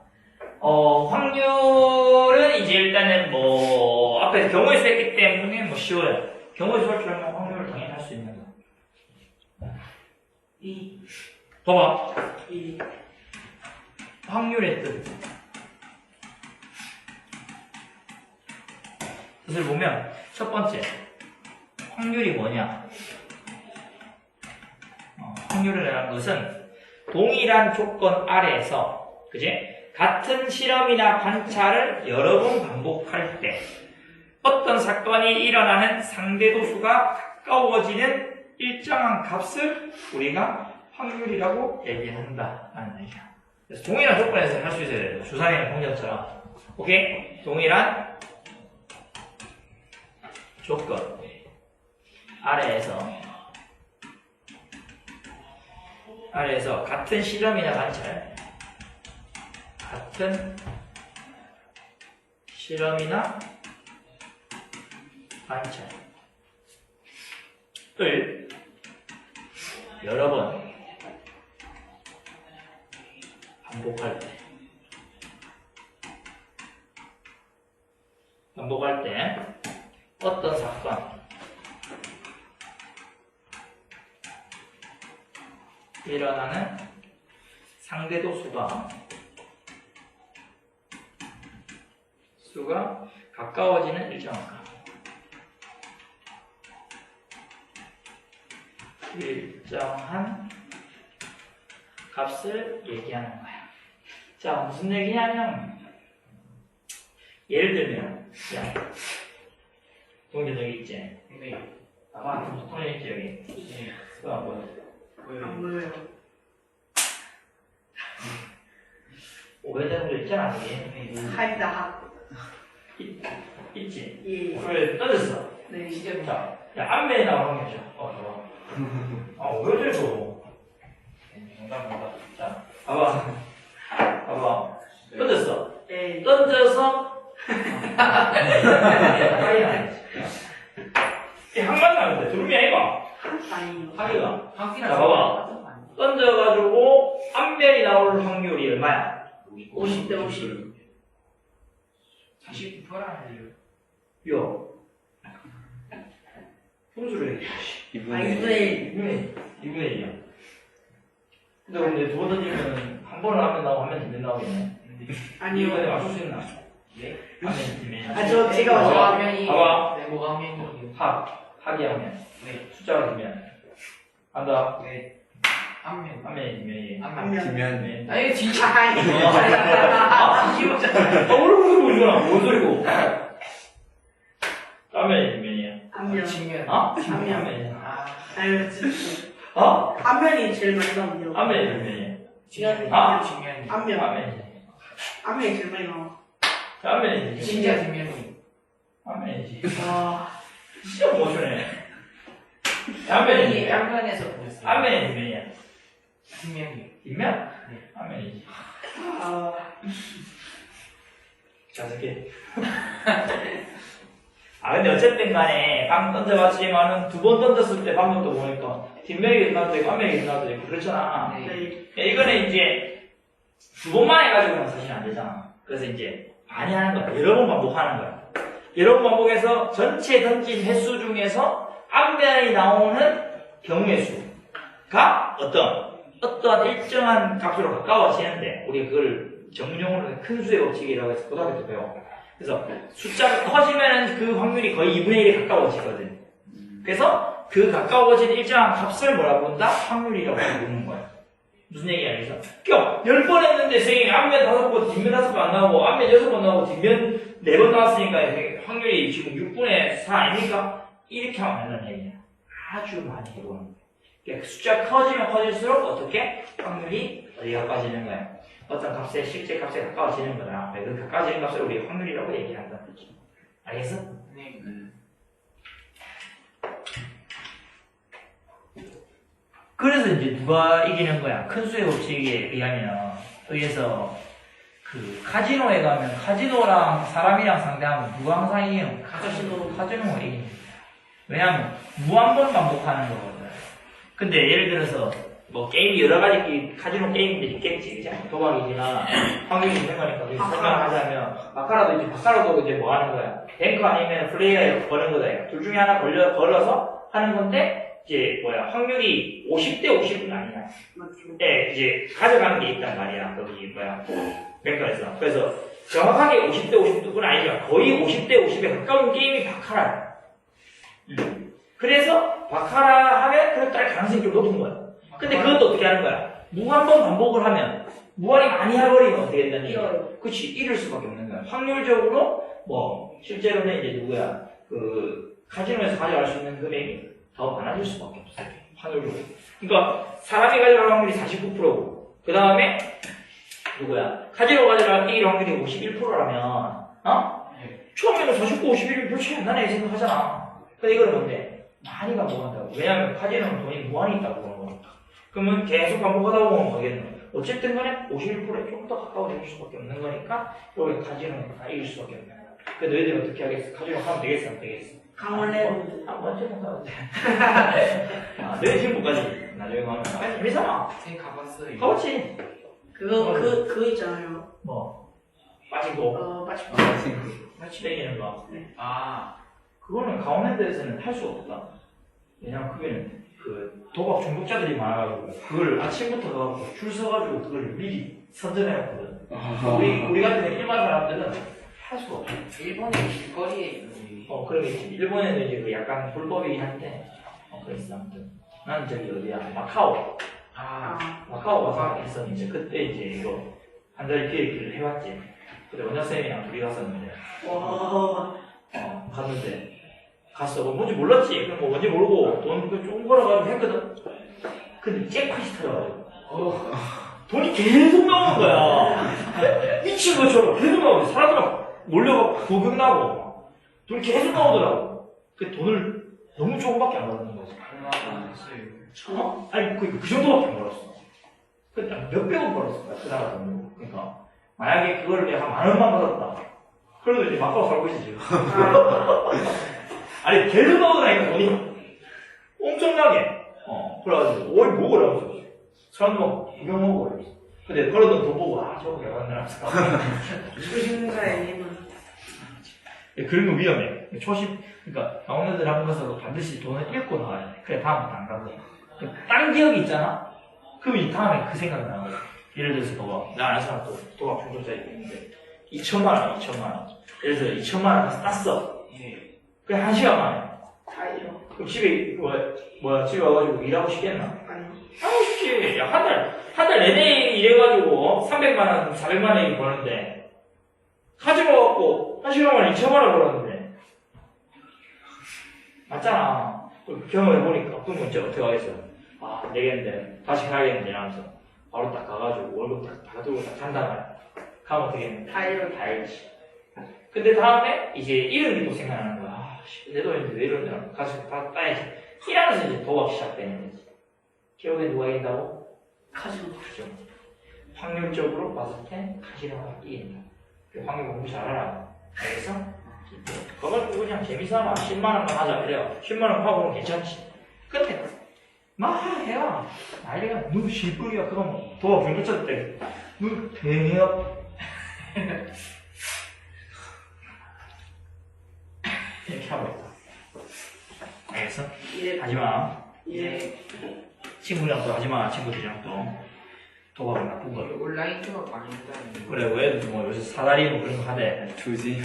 확률은 이제 일단은 뭐, 앞에서 경우의 수 했기 때문에 뭐 쉬워요. 경우의 수 할 줄 알면 확률을 당연히 할 수 있는 거. 2. 봐봐. 2. 확률의 뜻. 뜻을 보면, 첫 번째, 확률이 뭐냐? 확률이라는 것은 동일한 조건 아래에서, 그지? 같은 실험이나 관찰을 여러 번 반복할 때 어떤 사건이 일어나는 상대도수가 가까워지는 일정한 값을 우리가 확률이라고 얘기한다라는 얘기야. 그래서 동일한 조건에서 할 수 있어야 돼요. 주사위나 공전처럼. 오케이? 동일한 조건 아래에서 같은 실험이나 관찰 을 여러 번 반복할 때 어떤 사건 일어나는 상대도수가 가까워지는 일정한 값. 일정한 값을 얘기하는 거야. 자, 무슨 얘기냐면, 예를 들면, 야, 동전 여기 있지? 네. 아마 동전 있지, 여기? 네. 그거 안 보여? 안 보여요. 500 정도 있잖아, 여기. 하이다 학. 있지? 예. 그래, 떠졌어. 네. 자, 야, 앞면에 나오는 거죠. 좋아. 500 정도. 농담. 자, 봐봐. 떠졌어. 네. 던져서 하이 나야지. 이 항만 나는데 두름이 아니가? 아니. 하이가. 학기나 자, 봐봐. 던져가지고 확률이 얼마야? 50대 50. 49%라는데요. 요. 분수를 해. 2분의 2분의 2분의 1이야. 근데 두 번 던지면 한 번을 하면 나오고 한 번 던진 나오겠네. 아니요. 이번에 맞출 수 있나? 네? 하면 되면. 아, 저 제가 맞아. 맞아. 화면이 봐봐. 네, 뭐가 화면이요? 합이 하면. 네. 숫자가 되면. 한다. 네. 화면. 화면이 되면. 한면. 뒷면 아 이거 진짜 아, 뒤집었잖아. 오른쪽에 보이잖아. 뭔 소리고. 화면이 되면이야. 한면. 측면. 어? 화면. 화면이. 아 아유 진짜. 어? 한면이 제일 많이 나온대요. 화면이 되면이야. 측면. 아? 측면. 한면. 화면이. 한면이 제일 많이 나와. 화면이 되면. 진짜 측면이. 화면이지. 와. 진짜 못 주네. 화면이 화면이. 양면에서 보였어요. 화면이 되면이야. 측면이. 뒷면? 네. 화면이지. 아. 자석해. 아, 근데 어쨌든 간에 방 던져봤지만은 두 번 던졌을 때 방법도 보니까 뒷면이 나도 되고 앞면이 나도 되고 그렇잖아. 네. 네. 이거는 이제 두 번만 해가지고는 사실 안 되잖아. 그래서 이제 많이 하는 거야. 여러 번 반복하는 거야. 여러 번 반복해서 전체 던진 횟수 중에서 앞면이 나오는 경우의 수가 어떠한 일정한 값으로 가까워지는데 우리가 그걸 정용으로 큰 수의 법칙이라고 해서 고등학교 때 배워. 그래서 숫자가 커지면 그 확률이 거의 2분의 1에 가까워지거든. 그래서 그 가까워진 일정한 값을 뭐라고 부른다? 확률이라고 부르는 거야. 무슨 얘기 알겠어? 그러니까 10번 했는데 선생님이 앞면 5번, 뒷면 5번 안 나오고 앞면 6번 나오고 뒷면 4번 나왔으니까 확률이 지금 6분의 4 아닙니까? 이렇게 하면 안 된다는 얘기야. 아주 많이 해보는 거야. 그러니까 숫자 커지면 커질수록 어떻게? 확률이 어디가 가까워지는 거야? 어떤 값에 실제 값에 가까워지는 거다. 그 가까워지는 값을 우리 확률이라고 얘기한다. 알겠어? 네. 그래서 이제 누가 이기는 거야? 큰 수의 법칙에 의해서 그 카지노에 가면 카지노랑 사람이랑 상대하면 누가 항상 이기는 거야? 카지노가 이기는 거야. 왜냐면 무한번 반복하는 거거든. 근데 예를 들어서 뭐 게임이 여러 가지 카지노 게임들이 있겠지, 그죠? 도박이지나 확률이 있는 거니까 우리 설명하자면 바카라도 있지. 바카라도 이제 뭐 하는 거야? 뱅크 아니면 플레이어에 거는 거다. 둘 중에 하나 걸어서 하는 건데 이제 확률이 50대 50은 아니야. 맞죠. 네, 이제 가져가는 게 있단 말이야. 거기 뱅크에서. 그래서 정확하게 50대 50은 아니지만 거의 50대 50에 가까운 게임이 바카라야. 그래서 바카라 하면 그래도 딸 가능성이 좀 높은 거야. 근데 그것도 어떻게 하는 거야? 무한번 반복을 하면 무한히 많이 해버리면 어떻게 된다는 얘기야? 이어요. 그치, 잃을 수밖에 없는 거야. 확률적으로 실제로는 이제 카지노에서 가져갈 수 있는 금액이 더 많아질 수밖에 없어. 확률적으로. 그러니까 사람이 가져갈 확률이 49%고 그 다음에 카지노 가져갈 이길 확률이 51%라면 처음에는 49, 51이 별 차이 안 나네 생각하잖아. 근데 이거는 뭔데? 많이 반복한다고. 왜냐하면 카지노는 돈이 무한히 있다고 보는 거니까. 그러면 계속 반복하다 보면 뭐겠노? 어쨌든 간에 51%에 좀 더 가까워질 수밖에 없는 거니까 여기 카지노는 다 이길 수밖에 없는 거야. 그래서 너희들이 어떻게 하겠어? 카지노 하면 되겠어? 안 되겠어? 강원래로. 한 번쯤은 가도 돼. 너희 친구까지 나중에 가면 재밌잖아. 선생님 가봤어요. 가봤지? 그거 있잖아요. 빠지고 마치 같이 다니는 거. 아 그거는 강원랜드에서는 할 수가 없다. 왜냐면 그게는 도박 중독자들이 많아가지고 그걸 아침부터 가서 줄 서가지고 그걸 미리 선전해놨거든. 우리 같은 일반 사람들은 할 수가 없어. 일본의 길거리에 있는 그러겠지. 일본에는 이제 약간 불법이긴 한데 그랬어. 아무튼 나는 저기 어디야? 마카오 가서 했었는데 그때 이제 이거 한 달 기획을 해왔지. 그때 원장쌤이랑 둘이 갔었는데 와. 갔는데 갔어. 뭔지 몰랐지. 그럼 뭔지 모르고 돈 조금 걸어가지고 했거든. 근데 잭팟이 터져가지고 돈이 계속 나오는 거야. 미친 것처럼 계속 나오고 사람들 막 몰려가 구경 나고 돈이 계속 나오더라고. 그 돈을 너무 조금밖에 안 받는 거지. 얼마나 했어요? 아니 그 정도밖에 안 벌었어. 그때 몇백원 벌었을 거야. 그 나라 돈으로. 그러니까 만약에 그걸 내가 한 10,000원만 받았다. 그래도 이제 막가고 살고 있지 지금. 아니 계속 나오더라니까 돈이 엄청나게. 그래가지고 뭘 먹으라고 사람들 막 구경 먹고 그랬어. 근데 그러던 돈 보고, 아, 저거 왜 만들었을까? 초심자의 힘은 그런 거 위험해. 초심, 그러니까, 강원도들 한 것으로 반드시 돈을 읽고 나와야 돼. 그래, 다음부터 안 가고. 딴 기억이 있잖아? 그럼 이 다음에 그 생각이 나는 거야. 예를 들어서 봐봐. 나 아는 사람 또 도박 중독자 있는데, 2천만 원. 예를 들어 2천만 원 가서 땄어. 예. 그래, 1시간 만에. 다 잃어. 그럼 집에, 집에 와가지고 일하고 싶겠나? 아니. 하고 싶지. 야, 한 달 내내 일해가지고 300만 원, 400만 원 버는데, 가져가갖고 1시간 만에 2천만 원 벌었는데. 맞잖아. 경험해보니까. 그럼 이제 어떻게 하겠어? 아, 안 되겠는데. 다시 가야겠는데. 이러면서. 바로 딱 가가지고 월급 딱 받아들고 딱 간단 말이야. 가면 어떻게 했는데? 다 잃어. 다 알지. 근데 다음에 이제 이런 게 또 생각나는 거야. 아, 씨, 내 돈인데 왜 이러냐. 가서 다 따야지. 이러면서 이제 도박 시작되는 거지. 결국에 누가 이긴다고? 카지노. 그죠. 확률적으로 봤을 때 카지노가 이긴다. 확률 공부 잘하라. 알겠어? 그걸 그냥 재미삼아 10만원만 하자. 그래요. 10만원 하고는 괜찮지. 근데 막 해야 나이가 너 시뿔이야. 그럼 도박 불붙였을 때 너 대업 이렇게 하고 있다. 알겠어? 예. 하지마. 예. 친구랑 또 하지마. 친구들이랑 또 도박은 나쁜 거야. 온라인 쪽많이 한다는데. 그래 왜 뭐 요새 사다리 뭐 그런 거 하대. 조지요.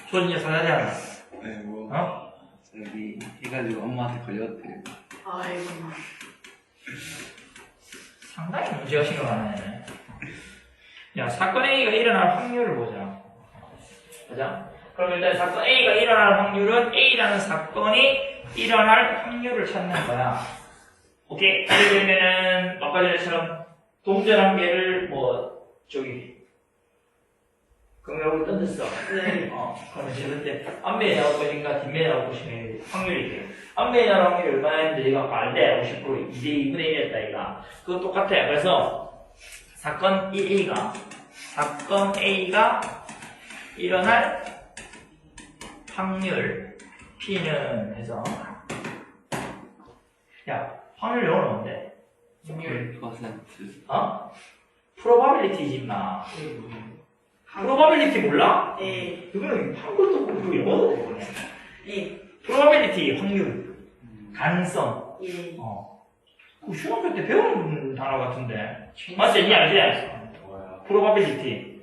초진이 사다리 하나. 네, 뭐 어? 저기 해가지고 엄마한테 걸렸대요. 아이고. 상당히 문제가 심각하네. 야, 사건 A가 일어날 확률을 보자. 보자. 그럼 일단 사건 A가 일어날 확률은 A라는 사건이 일어날 확률을 찾는 거야. 오케이. 예를 들면은 아까 전에처럼 동전 한 개를 경력을 던졌어. 네. 그러면 이제 그때 앞면에 나올 것인가 뒷면에 나올 것인가 확률이 돼. 앞면에 나올 확률이 얼마였는데 얘가 알대 50% 2대 2분의 1이었다 얘가. 그거 똑같아요. 그래서 사건 A가 일어날 확률 P는 해서 야 확률 영어로 뭔데? 확률 1%. probability지 임마. probability 몰라? 예. 그거는 한글도 모르고 영어도 모르네. 예. probability 확률 가능성. 예. 그 중학교 때 배운 단어 같은데. 맞지? 니 알지? probability.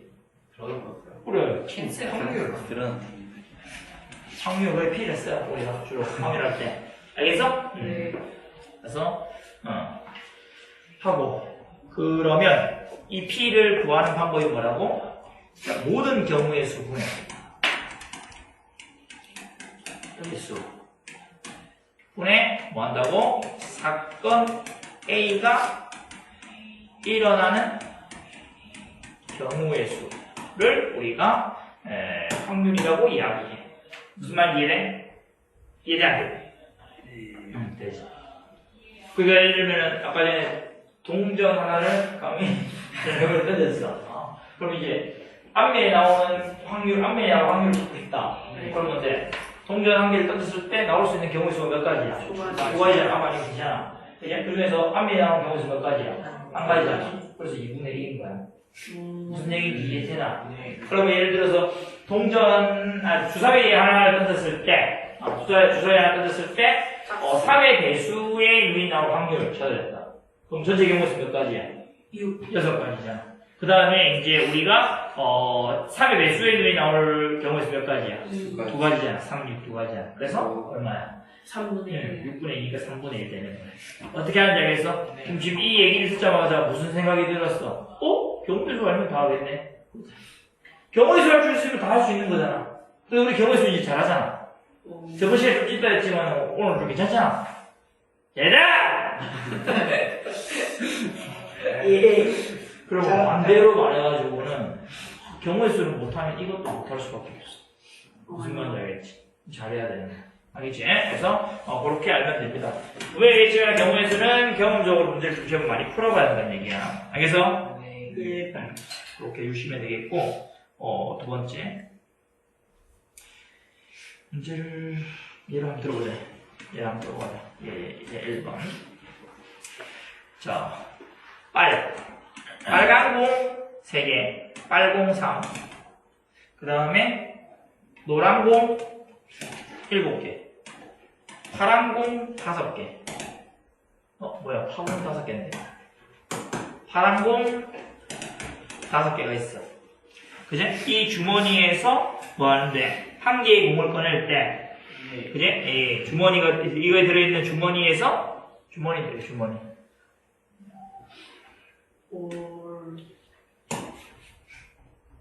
그래. 캔슬 확률 들은 확률을 P를 써. 우리가 주로 확률할 때. 알겠어? 네. 그래서 하고 그러면 이 P를 구하는 방법이 뭐라고? 자, 모든 경우의 수분의 수 분에 뭐 한다고? 사건 A가 일어나는 경우의 수를 우리가 확률이라고 이야기해. 무슨 말인지 이해돼? 이해돼 안 돼? 되지. 그러니까 예를 들면 아까 전에 동전 하나를 감히 벽을 던졌어. 그럼 이제 앞면에 나오는 확률 찾고 있다. 그러면 이제 동전 한 개를 던졌을 때 나올 수 있는 경우의 수가 몇 가지야? 두 가지. 두 가지야. 아마 이거 괜찮아. 그 중에서 앞면에 나오는 경우의 수몇 가지야? 한 가지잖아. 그래서 2분의 1인 거야. 무슨 얘기인지 이해되나? 그러면 예를 들어서 주사위 하나를 던졌을 때, 주사위 하나 던졌을 때 3의 배수의 유인이 나올 확률을 찾아냈다. 그럼 전체 경우의 수 몇 가지야? 6가지잖아. 그 다음에 이제 우리가 3의 배수의 유인이 나올 경우의 수 몇 가지야? 2가지잖아. 3, 6, 2가지야. 그래서 얼마야? 3분의 1. 6분의 2니까 3분의 1 되는 거야. 어떻게 하는지 알겠어? 그럼 지금 이 얘기를 듣자마자 무슨 생각이 들었어? 경우의 수 알면 다 하겠네? 경우의 수 할 수 있으면 다 할 수 있는 거잖아. 그래서 우리 경우의 수 이제 잘하잖아. 저번 시간에 좀 찐따 했지만 오늘 좀 괜찮잖아. 얘들아! 예. 그리고 반대로 말해가지고는 경우의 수를 못하면 이것도 못할 수밖에 없어. 무슨 말인지 알겠지? 잘해야 되는 거야. 알겠지? 그래서 그렇게 알면 됩니다. 왜 예측할 경우의 수는 경험적으로 문제를 좀 시험 많이 풀어봐야 한다는 얘기야. 알겠어? 네. 예. 그렇게 유심해야 되겠고 두 번째 문제를 얘를 한번 들어보자. 얘를 한번 들어보자. 얘 1번. 자, 빨. 빨간 공 3개, 빨공 3. 그 다음에 노란 공 7개, 파란 공 5개. 뭐야, 파공 5개인데. 파란 공 5개가 있어. 그지? 이 주머니에서 뭐 하는데, 한 개의 공을 꺼낼 때, 그지? 이 주머니가, 이거에 들어있는 주머니에서, 주머니. 올.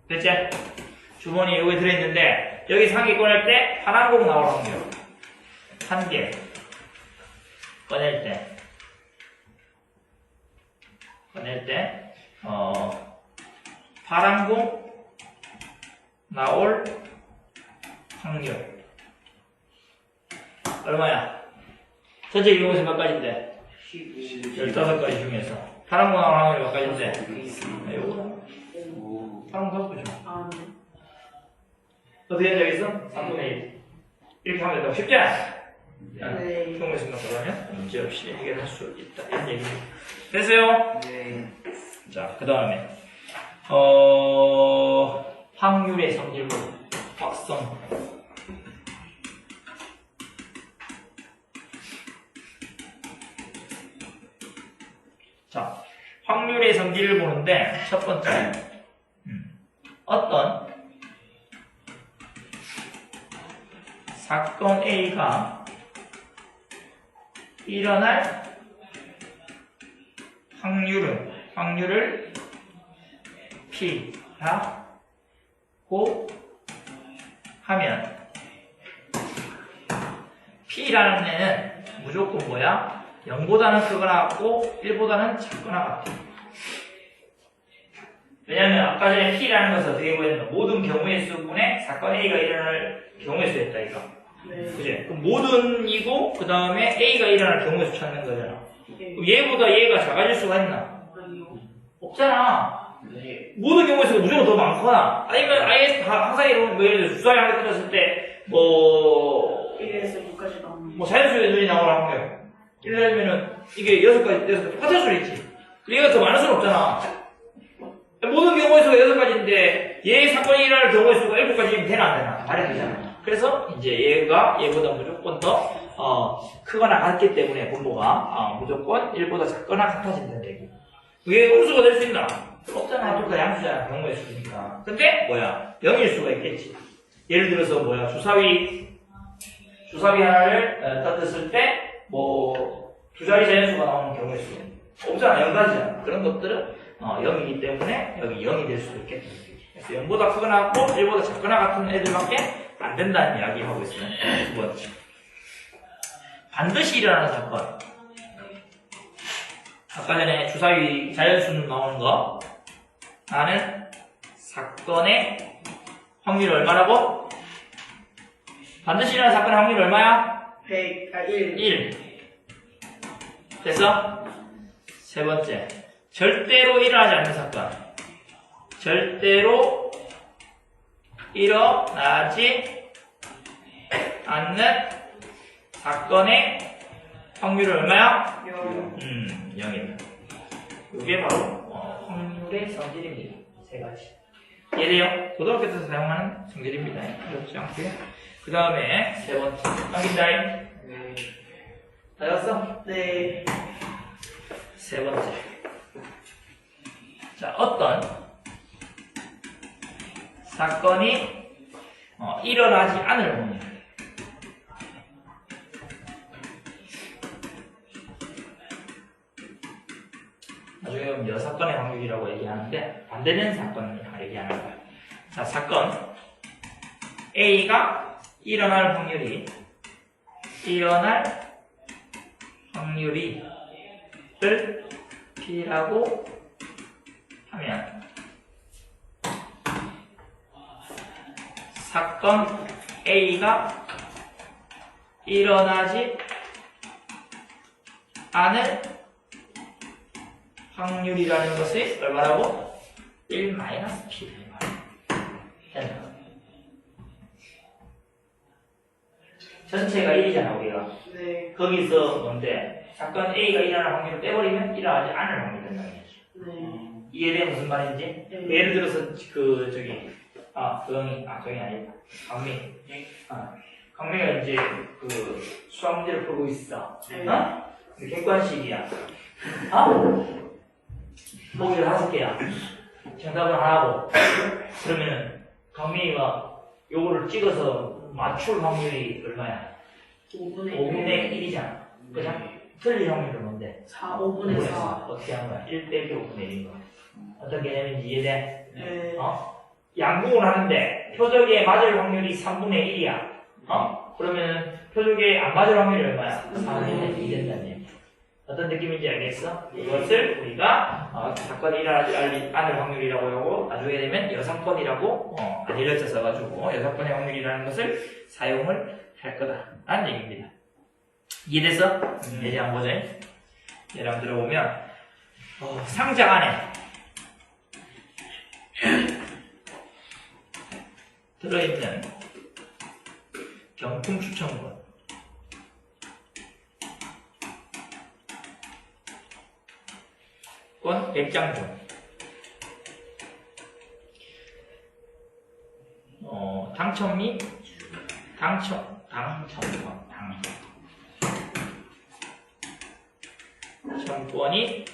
됐지? 주머니에 여기 들어있는데, 여기서 한 개 꺼낼 때, 파란 공 나올 확률. 한 개. 꺼낼 때, 파란 공 나올 확률. 얼마야? 전체 이용에서 몇 가지인데? 15가지 중에서. 파란 공 나올 확률이 몇 가지인데? 요거. 오. 파란 공 5개죠. 아, 네. 어떻게 된 적 있어? 3분의 1. 이렇게 하면 된다고 쉽지 않아? 네. 평소에 생각하면 문제없이 해결할 수 있다. 이런 얘기입니다. 됐어요? 네. 자, 그 다음에, 확률의 성질로 확성. 자, 확률의 성질을 보는데, 첫 번째, 어떤 사건 A가 일어날 확률을 P라고 하면 P라는 애는 무조건 뭐야? 0보다는 크거나 같고 1보다는 작거나 같아. 왜냐면 아까 전에 P라는 것은 어떻게 보였나? 모든 경우의 수분에 사건 A가 일어날 경우의 수였다 이거. 네. 그지? 그럼 모든이고 그 다음에 A가 일어날 경우의 수 찾는 거잖아. 네. 그럼 얘보다 얘가 작아질 수가 있나? 아니요. 없잖아. 네. 모든 경우에 서 무조건 더 많거나 아니면 아예 다 항상 이런 뭐 예를 들어 주사위 하나 끝났을 때 뭐 1에서 6까지 나오는. 자연수의 눈이 나올 확률 1년이면은 이게 6가지 똑같은 수있지 얘가 더 많을 수는 없잖아. 모든 경우의 수가 6가지인데 얘 사건이 일어날 경우의 수가 7가지면 되나 안 되나? 말이 안 되잖아. 그래서 이제 얘가 얘보다 무조건 더 크거나 같기 때문에 분모가 무조건 1보다 작거나 같아진다는 얘기. 왜 음수가 될 수 있나? 없잖아. 둘 다 양수잖아. 경우의 수니까. 근데 뭐야? 0일 수가 있겠지. 예를 들어서 뭐야? 주사위 하나를 떴을 때 뭐 두 자리 자연수가 나오는 경우의 수 없잖아. 0가지잖아. 그런 것들은 0이기 때문에 여기 0이 될 수도 있겠다. 그래서 0보다 크거나 같고 1보다 작거나 같은 애들밖에 안 된다는 이야기 하고 있어요. 두 번째. 반드시 일어나는 사건. 아까 전에 주사위 자연수 나오는 거. 나는 사건의 확률이 얼마라고? 반드시 일어나는 사건의 확률이 얼마야? 1. 1. 됐어? 세 번째. 절대로 일어나지 않는 사건. 절대로 일어나지 않는 사건의 확률은 얼마야? 0입니다. 이게 바로 확률의 성질입니다. 세 가지. 얘래요. 고등학교 때서 사용하는 성질입니다. 어렵지 않고요. 그 다음에 세 번째. 넘긴다잉. 네. 다 외웠어? 네. 세 번째. 자, 어떤 사건이 일어나지 않을 확률. 나중에 여사건의 확률이라고 얘기하는데 반대되는 사건을 얘기하는 거야. 자, 사건 A가 일어날 확률이 를 P라고 하면 사건 A가 일어나지 않을 확률이라는 것이 얼마라고? 1-P 된다. 전체가 1이잖아 우리가. 네. 거기서 뭔데? 사건 A가 일어날 확률을 빼버리면 일어나지 않을 확률이 된다는 얘기죠. 네. 이해돼 무슨 말인지? 네. 예를 들어서 조용히 조용히 아니다. 강민이가 이제 그 수학 문제를 풀고 있어. 네. 근데 객관식이야. 보기를 5개야. 정답은 하나고. 그러면은 강민이가 요거를 찍어서 맞출 확률이 얼마야? 5분의 1이잖아. 그죠? 틀릴 확률은 뭔데? 5분의 4. 어떻게 하는 거야? 1 빼기 5분의 1인 거야. 어떤 개념인지 이해돼? 네. 양국을 하는데 표적에 맞을 확률이 3분의 1이야. 그러면 표적에 안 맞을 확률이 얼마야? 4분의 1이 된다는 얘기야. 어떤 느낌인지 알겠어? 이것을 우리가 사건이 일어나지 않을 확률이라고 하고 나중에 되면 여사건이라고 안 일러져 써가지고 여사건의 확률이라는 것을 사용을 할 거다라는 얘기입니다. 이해됐어? 예제 한번 보자. 예를 한번 들어보면 상자 안에 들어있는 경품 추천권 권 100장 중 당첨 및 당첨권이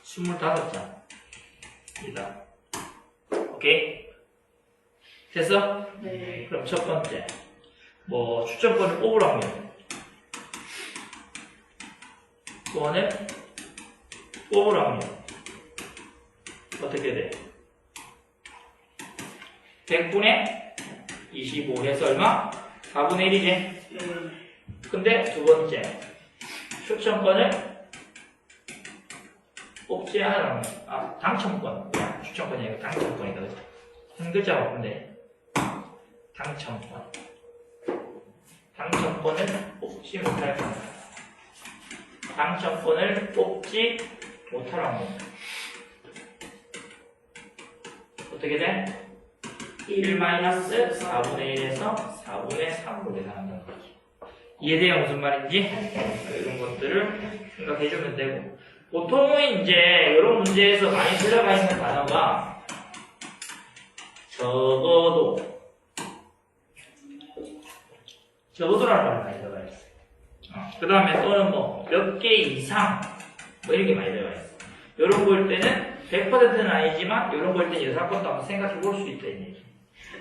25장이다. 오케이? 됐어? 네. 그럼 첫 번째 추천권을 뽑을 확률 권을 뽑을 확률 어떻게 돼? 100분의 25 해서 얼마? 4분의 1이지? 네. 근데 두 번째 추천권을 뽑지 않을 확률 당첨권 추천권이 아니고 당첨권이다. 그죠? 한 글자 바꾼데 당첨권을 뽑지 못할 확률 당첨권을 뽑지 못할 확률 어떻게 돼? 1-4분의 1에서 4분의 3으로 계산한다는 거지. 이해돼요? 무슨 말인지? 이런 것들을 생각해주면 되고 보통은 이제 이런 문제에서 많이 들어가 있는 단어가 적어도라는 말이 많이 들어가 있어. 그 다음에 또는 몇 개 이상 이렇게 많이 들어가 있어. 이런 거 볼 때는 100%는 아니지만 이런 거 볼 때는 여사건도 한번 생각해 볼 수 있다 이 얘기.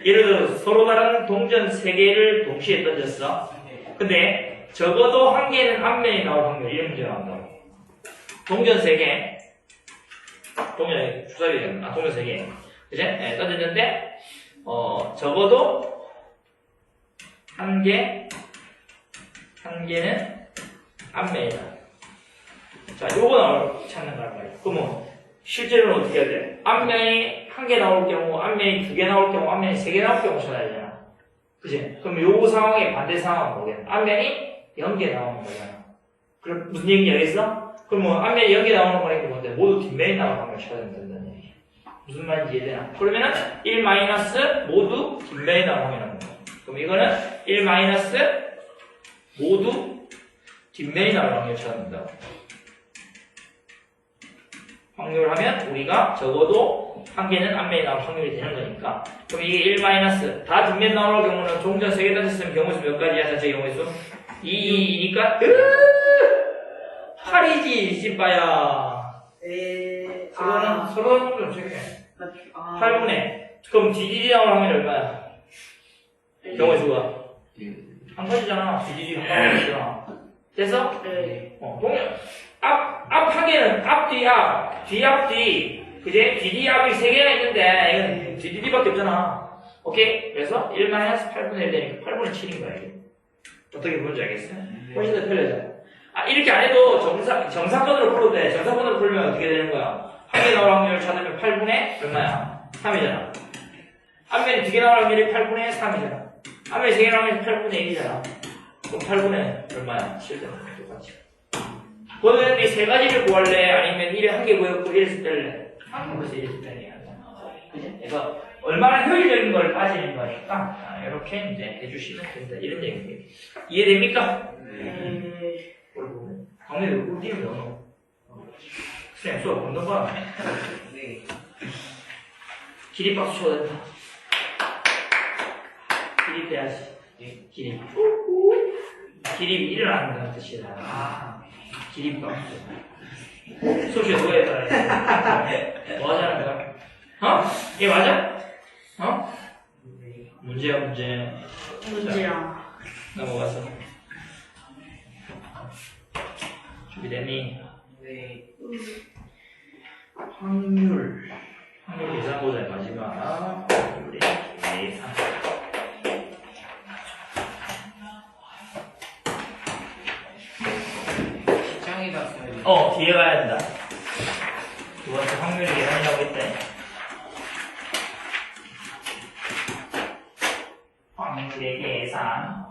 예를 들어 서로 다른 동전 3개를 동시에 던졌어. 근데 적어도 한 개는 앞면에 나올 확률 이런 문제가 나온다고. 동전 3개 동전 주사위 동전 3개 그치? 네, 던졌는데 적어도 한 개는 앞면이다. 자, 요거 찾는 거란 말이야. 그러면 실제로는 어떻게 해야 돼? 앞면이 한 개 나올 경우, 앞면이 2개 나올 경우, 앞면이 3개 나올 경우 찾아야 되잖아. 그치? 그럼 요 상황의 반대 상황은 뭐겠냐? 앞면이 0개 나오는 거잖아. 그럼 무슨 얘기인지 알겠어? 그러면 앞면이 0개 나오는 거니까 뭔데? 모두 뒷면이 나오는 걸 찾아야 된다는 얘기야. 무슨 말인지 이해되나? 그러면은 1 마이너스 모두 뒷면이 나오는 거야. 그럼 이거는 1 마이너스 모두 뒷면이 나올 확률을 찾아낸다. 확률하면 우리가 적어도 한 개는 앞면이 나올 확률이 되는 거니까. 그럼 이게 1 마이너스 다 뒷면 나올 경우는 종전 3개 던졌으면 경우수 몇 가지야? 전체 경우수 2니까 8이지 씨빠야. 그거는 서로 좀 적게 8분의 그럼 DDD 나올 확률이 얼마야? 경우수가 한 가지잖아. DDD 한 가지잖아. 됐어? 네. 동현 앞 한 개는 앞, 뒤, 앞, 뒤, 앞, 뒤. 그제? DD 앞이 3개나 있는데, 이건 DDD밖에 없잖아. 오케이? 그래서 1-8분의 1 되니까 8분의 7인 거야, 이게. 어떻게 보는지 알겠어요? 훨씬 더 편리하죠? 이렇게 안 해도 정사건으로 풀어도 돼. 정사건으로 풀면 어떻게 되는 거야? 한 개 나올 확률을 찾으면 8분의 얼마야? 3이잖아. 앞면이 2개 나올 확률이 8분의 3이잖아. 앞면이 3개 나올 확률이 8분의 1이잖아. 그럼 8분의 얼마야? 7잖아. 똑같이. 너는 이 3가지를 구할래? 아니면 1에 한 개 구했고 1에서 뺄래? 한 개에서 1에서 빼는 그지? 그래서 얼마나 효율적인 걸 따지는 거니까 이렇게 이제 해주시면 된다. 이런 얘기입니다. 이해됩니까? 네. 강민이 왜 꿀띠는 왜 넣어? 선생님 수업 없는 거야? 네. 기립박수 쳐야 된다. 기립해야지. 기립. 기립이 일어난다는 뜻이다. 아, 기립박수. 소시에 누가 했더라. 뭐 하자는 거야? 어? 이게 맞아? 어? 문제야, 문제. 문제야. 넘어가서. 준비됐니? 네. 확률. 확률 계산보다 마지막. 확률의 계산. 시장에다 써야 돼. 뒤에 가야 된다. 두 번째 확률의 계산이라고 했대. 확률의 계산.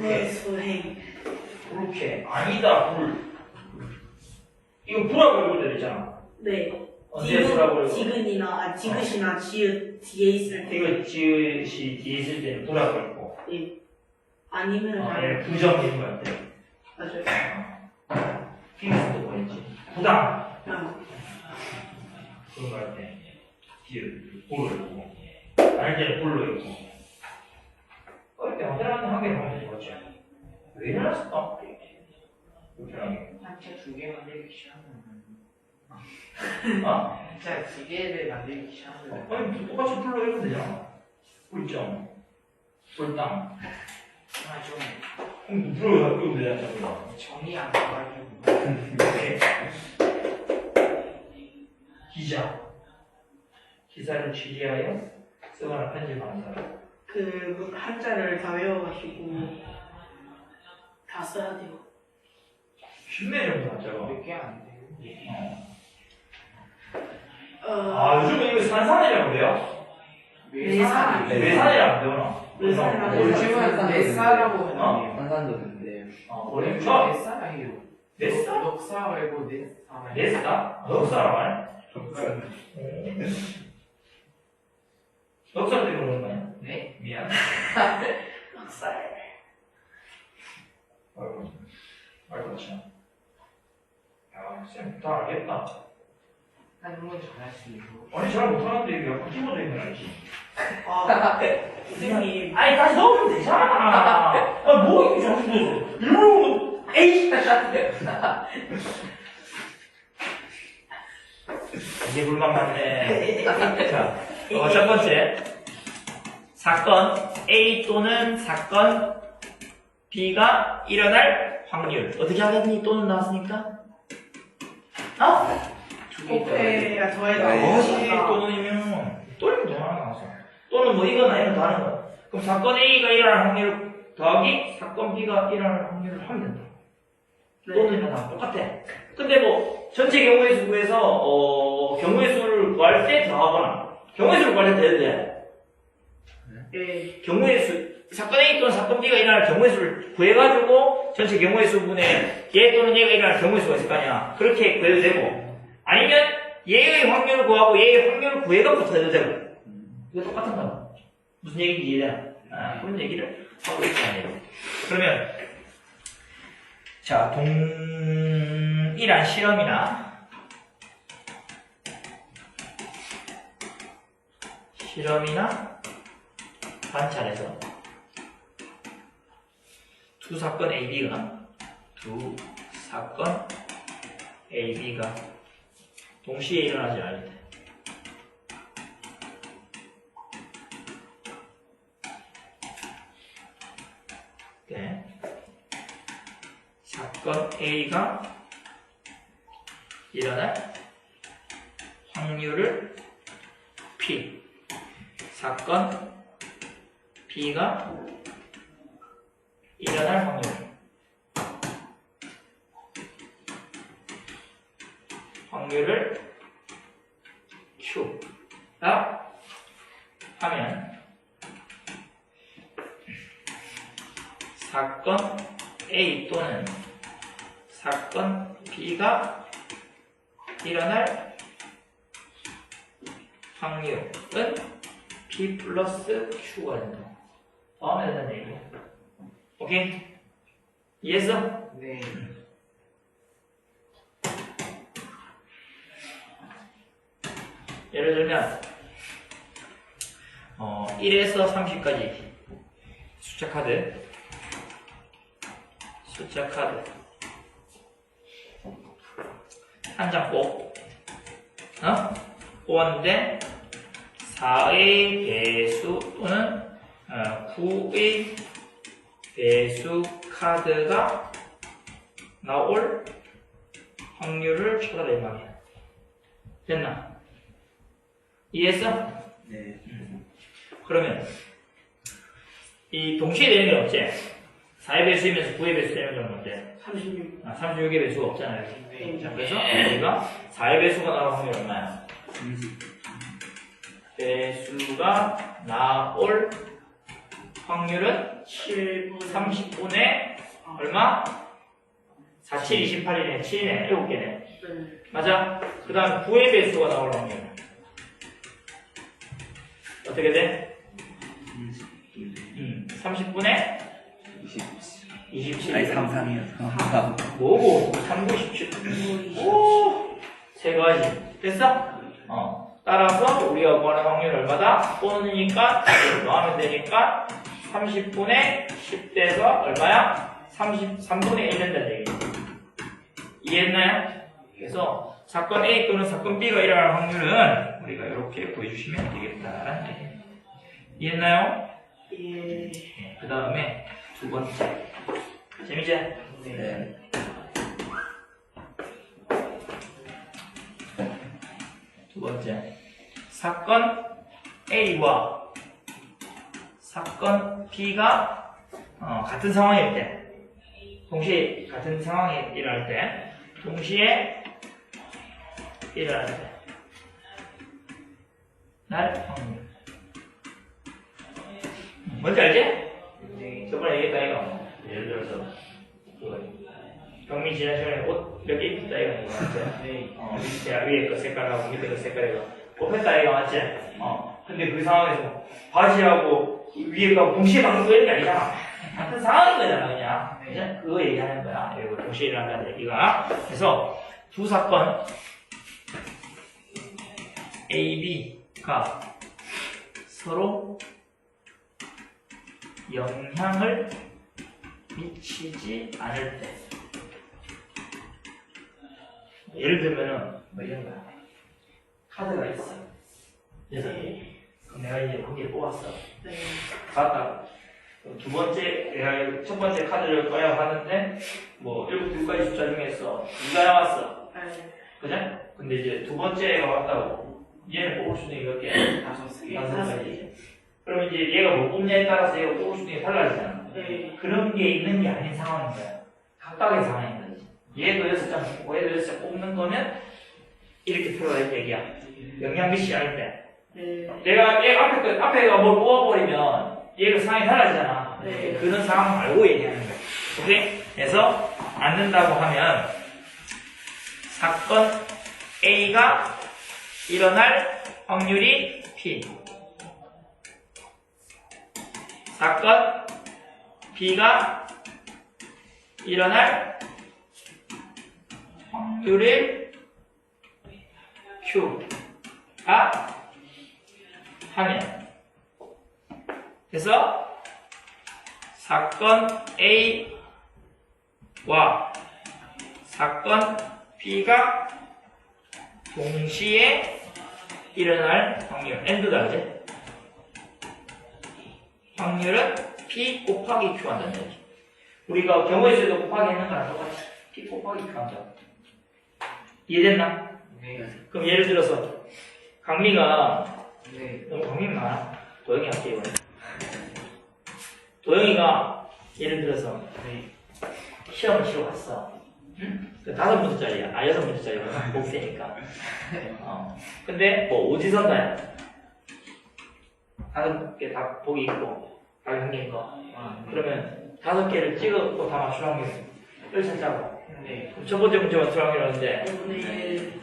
네, 수행. 그렇게. 아니다, 불. 이거 불하고 읽을 때 있잖아. 네. 언제 불하고 읽어? 지긋이나 지읒 뒤에 있을 때. 이거 지읒이 뒤에 있을 때는 불하고 읽고. 예. 아니면 얘 부정 이런 거 할 때. 맞아요. 핑크도 뭐였지? 부당. 아, 그런 거 할 때. 뒤에 불로 읽고. 아닐 때는 불로 읽고. 어릴 때 언제나 한 개를 하면 되지. 왜 이러났어? 불편하게. 한자 두 개 만들기 시작하면. 어? 한자 두 개를 만들기 시작하면. 아니, 똑같이 불로 읽으면 되잖아. 불정. 불당. 아, 좀 불로 읽으면 되잖아. 정리 안 돼가지고. 이렇게. 기자. 기사를 취재하여 쓰거나 편집하는 사람. 그 한자를 다 외워가지고 다 써야 돼요. 10매 정도 하죠. 몇 개 안 돼요. 요즘은 이거 산산이라고 그래요? 외산. 네. 외산이라고 배우나? 외산이라고 요즘은 넷사라고 어? 하는데요. 환산도 된대. 그래? 요즘 넷사라 해요. 넷사? 넉사 말고 넷사. 넷사? 넉사라고 하네? 넉사 때문에 그런 거야? 네. 미안. 넉살. 아이고, 말도 참. 야, 쌤, 다 알겠다. 한번 잘하시고. 아니, 잘 못하는데 이거 약간 끼워져 있는 거 알지? 아, 선생님. 아니, 다시 넣으면 되잖아. 뭐 이렇게 자꾸 넣어. 일부러, 에이! 이게 불만 많네. 자, 첫 번째. 사건 A 또는 사건 B가 일어날 확률. 어떻게 하겠니? 또는 나왔으니까? 곱해야 더해가. 뭐지? 또는이면, 또는 더 하나 나왔어. 또는 뭐 이거나 이런 거 하는 거야. 그럼 사건 A가 일어날 확률 더하기 사건 B가 일어날 확률을 하면 된다. 또는 다 똑같아. 근데 뭐, 전체 경우의 수 구해서, 경우의 수를 구할 때 더하거나, 경우의 수를 구할 때 돼도 돼. 예. 경우의 수, 사건 A 또는 사건 B가 일어날 경우의 수를 구해가지고, 전체 경우의 수분에 얘 또는 얘가 일어날 경우의 수가 있을 거 아니야. 그렇게 구해도 되고, 아니면 얘의 확률을 구하고 얘의 확률을 구해갖고 해도 되고. 이거 똑같은 거야. 무슨 얘기인지 이해되나? 그런 얘기를 하고 있잖아요. 그러면, 자, 동일한 실험이나 관찰에서 두 사건 AB가 동시에 일어나지 않을 때 네. 사건 A가 일어날 확률을 P, 사건 B가 일어날 확률을 Q다 하면 사건 A 또는 사건 B가 일어날 확률은 P 플러스 Q가 된다. 다음에 되는 얘기야. 오케이? 이해했어? 네. 예를 들면 1에서 30까지 숫자 카드 한 장 뽑았는데 4의 배수 또는 9의 배수 카드가 나올 확률을 찾아라 이 말이야. 됐나? 이해했어? 네. 그러면 이 동시에 되는 게 없지? 4의 배수이면서 9의 배수 되는 건 뭔데? 36. 36의 배수가 없잖아요. 네. 자, 그래서 우리가 4의 배수가 나올 확률이 얼마야? 30. 배수가 나올 확률은 7분. 30분의 얼마? 4, 7, 28이네. 7이네. 7개네. 네. 맞아? 그 다음 9의 배수가 나올 확률. 어떻게 돼? 30분의 27. 아니 33이요. 뭐고? 3, 9, 17. 오! 세 가지. 됐어? 따라서 우리가 구하는 확률 얼마다? 또는이니까 넣으면 되니까 30분의 10대가 얼마야? 33분의 1 된다는 얘기죠. 이해했나요? 그래서 사건 A 또는 사건 B가 일어날 확률은 우리가 이렇게 구해주시면 되겠다라는 얘기예요. 이해했나요? 예. 그 다음에 두 번째. 재미지? 네. 두 번째. 사건 A와 사건 B가 같은 상황일 때, 동시에 같은 상황에 일어날 때, 날 확률. 뭔지 알지? 네. 저번에 얘기했다 이거. 예를 들어서 경민 지난 시간에 옷 몇 개 입었다 이거 맞지? 네. 밑에 위에 거 색깔하고 밑에 거 색깔이고 뽑혔다 이거 맞지? 근데 그 상황에서 바지하고 위에 거 동시에 방금 끄는 게 아니잖아. 같은 상황인 거잖아 그냥. 그죠? 그거 얘기하는 거야. 이거 동시에 일어난다는 얘기가. 그래서 두 사건 A, B가 서로 영향을 미치지 않을 때. 예를 들면은 뭐 이런 거야. 카드가 있어. 그래서 그럼 내가 이제 거기에 뽑았어. 네. 갔다가 두 번째 내가 첫 번째 카드를 꺼야 하는데 뭐 7, 2가지 숫자 중에서 2가 나왔어. 네. 그죠? 근데 이제 두 번째가 왔다고 얘는 뽑을 수 있는 게 몇 개? 5개. 5가지. 그러면 이제 얘가 뭐 뽑냐에 따라서 얘가 뽑을 수 있는 게 달라지잖아. 네. 그런 게 있는 게 아닌 상황인 거야. 각각의 상황인 거지. 얘도 6장 뽑고 얘도 6장 뽑는 거면 이렇게 표현할 얘기야. 영향 미치지 않을 때. 네. 내가 얘 앞에가 뭘 뽑아버리면 얘가 상황이 달라지잖아. 네. 그런 상황 말고 얘기하는 거야. 오케이? 그래서 안 된다고 하면 사건 A가 일어날 확률이 P. 사건 B가 일어날 확률을 Q가 하면 그래서 사건 A와 사건 B가 동시에 일어날 확률 n도다 그지? 확률은 P 곱하기 Q 한다는 얘기. 우리가 경우에서도 곱하기 했는 거랑 똑같이 P 곱하기 Q 한다. 이해됐나? 네. 그럼 예를 들어서 강미가 네. 너무 강미 많아. 도영이 할게 이번에. 도영이가 예를 들어서 시험을 치러 갔어. 응? 그 5문제짜리야. 6문제짜리야. 복세니까. 근데 뭐 오지선다야. 5개 다 보기 있고 다 경계인 거. 그러면 5개를 찍었고 다 맞출 확률 1차짜고. 네. 그럼 첫 번째 문제 맞출 확률이었는데 오늘.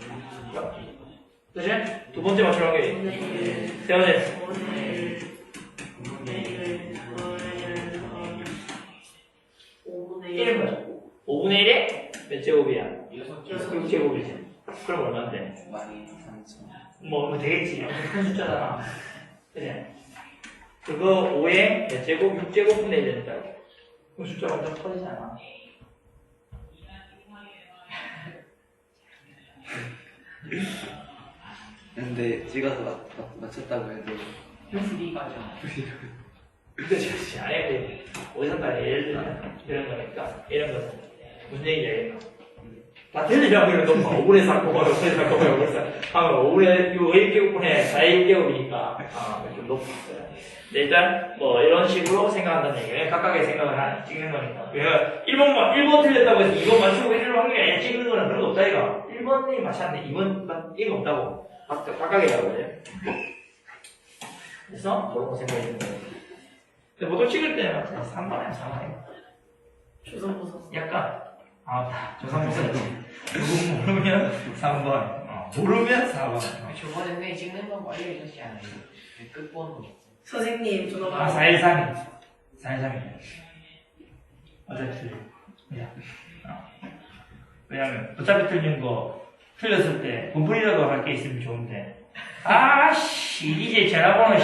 그치? 두 번째 맞출 확률이 오늘. 세 번째 오늘. 1인 거야. 5분의 1에 몇 제곱이야? 6제곱. 6제곱이지. 그럼 얼마인데? 13,000. 뭐 되겠지. 엄청 큰 숫자잖아. 그래. 그거 5에 몇 제곱? 6제곱 분의 1 된다. 그 숫자가 엄청 커지잖아. 근데 찍어서 맞췄다고 해도 풀이가죠. 그렇지. 아예 어디선가 예를 들면 이런 거니까 이런 거는 무슨 얘기야? 다 들리라고 이러면 너무 5분의 4 곱하기 5분의 4 곱하기 5분의 4 하면 5분의 6제곱분의 4의 6제곱이니까 좀 높았어요. 일단 뭐 이런 식으로 생각한다는 얘기예요. 각각의 생각을 찍는 거니까. 왜냐면 1번 틀렸다고 해서 2번 맞추고 1번 확률이 아니라 찍는 거는 그런 거 없다 이거. 1번이 맞췄는데 2번 이거 없다고. 각각이라고 그래요. 그래서 그런 거 생각이 드는 거예요. 근데 보통 찍을 때는 3번이야 3번이야. 조선보선. 약간 조상모사지. 누구 모르면 3번, 모르면 4번. 저번에 선생님 찍는 거 알려주셨지 않아요? 끝번호. 선생님, 저도 413이야. 413이야. 어차피 그냥. 왜냐면 어차피 틀린 거 틀렸을 때 분풀이라도 할 게 있으면 좋은데 이제 전화번호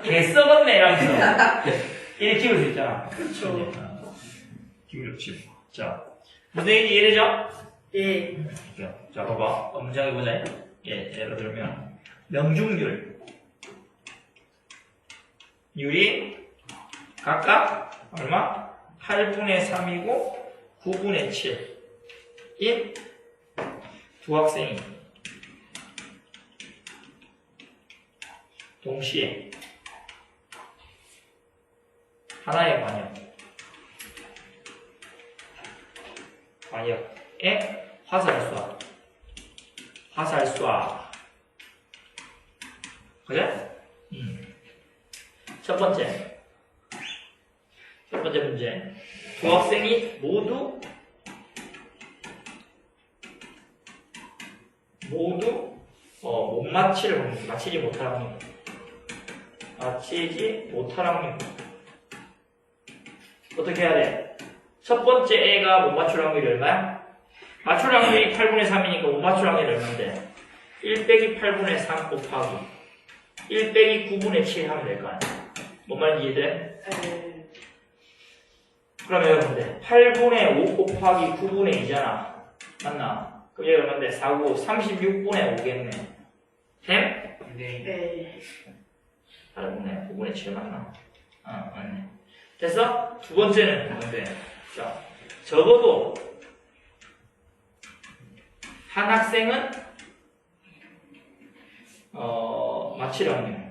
개 썩었네 이러면서 이렇게 찍을 수 있잖아. 그렇죠. 기울였지. 자, 무슨 얘기인지 이해되죠? 예. 자, 봐봐. 문장해 보자. 예를 들면 명중률 율이 각각 얼마? 8분의 3이고 9분의 7인 두 학생이 동시에 하나의 관역에 화살 쏴. 그래? 첫 번째 문제. 두 학생이 모두 못 맞히지 못할 확률. 어떻게 해야 돼? 첫 번째 애가 못 맞출 확률이 얼마야? 맞출 확률이 8분의 3이니까 못 맞출 확률이 얼마인데? 1 빼기 8분의 3 곱하기 1 빼기 9분의 7 하면 될 거 아니야? 뭔 말인지 이해돼? 예. 그러면 여러분들 8분의 5 곱하기 9분의 2잖아. 맞나? 그럼 얘가 얼마인데? 36분의 5겠네. 됨? 네. 예. 8분의 9분의 7 맞나? 맞네. 됐어? 두 번째는 뭔데? 자, 적어도 한 학생은 맞힐 확률.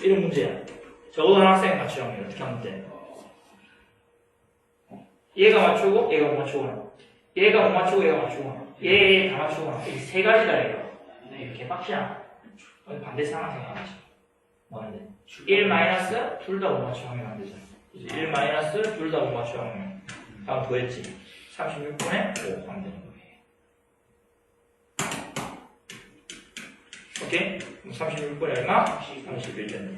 이런 문제야. 적어도 한 학생은 맞힐 확률. 어떻게 하면 돼? 얘가 맞추고 얘가 못 맞추거나 얘가 못 맞추고 얘가 맞추거나 얘 다 맞추거나 이 세 가지다 이거. 이렇게 빡치잖아. 반대 상황 생각하지. 뭐는데? 1 마이너스 둘 다 못 맞추 확률 안 되잖아. 1 마이너스 둘 다 못 맞추 확률. 다음 더했지. 36분의 5 하면 되는 거예요. 오케이? 36분의 얼마? 31 됐네.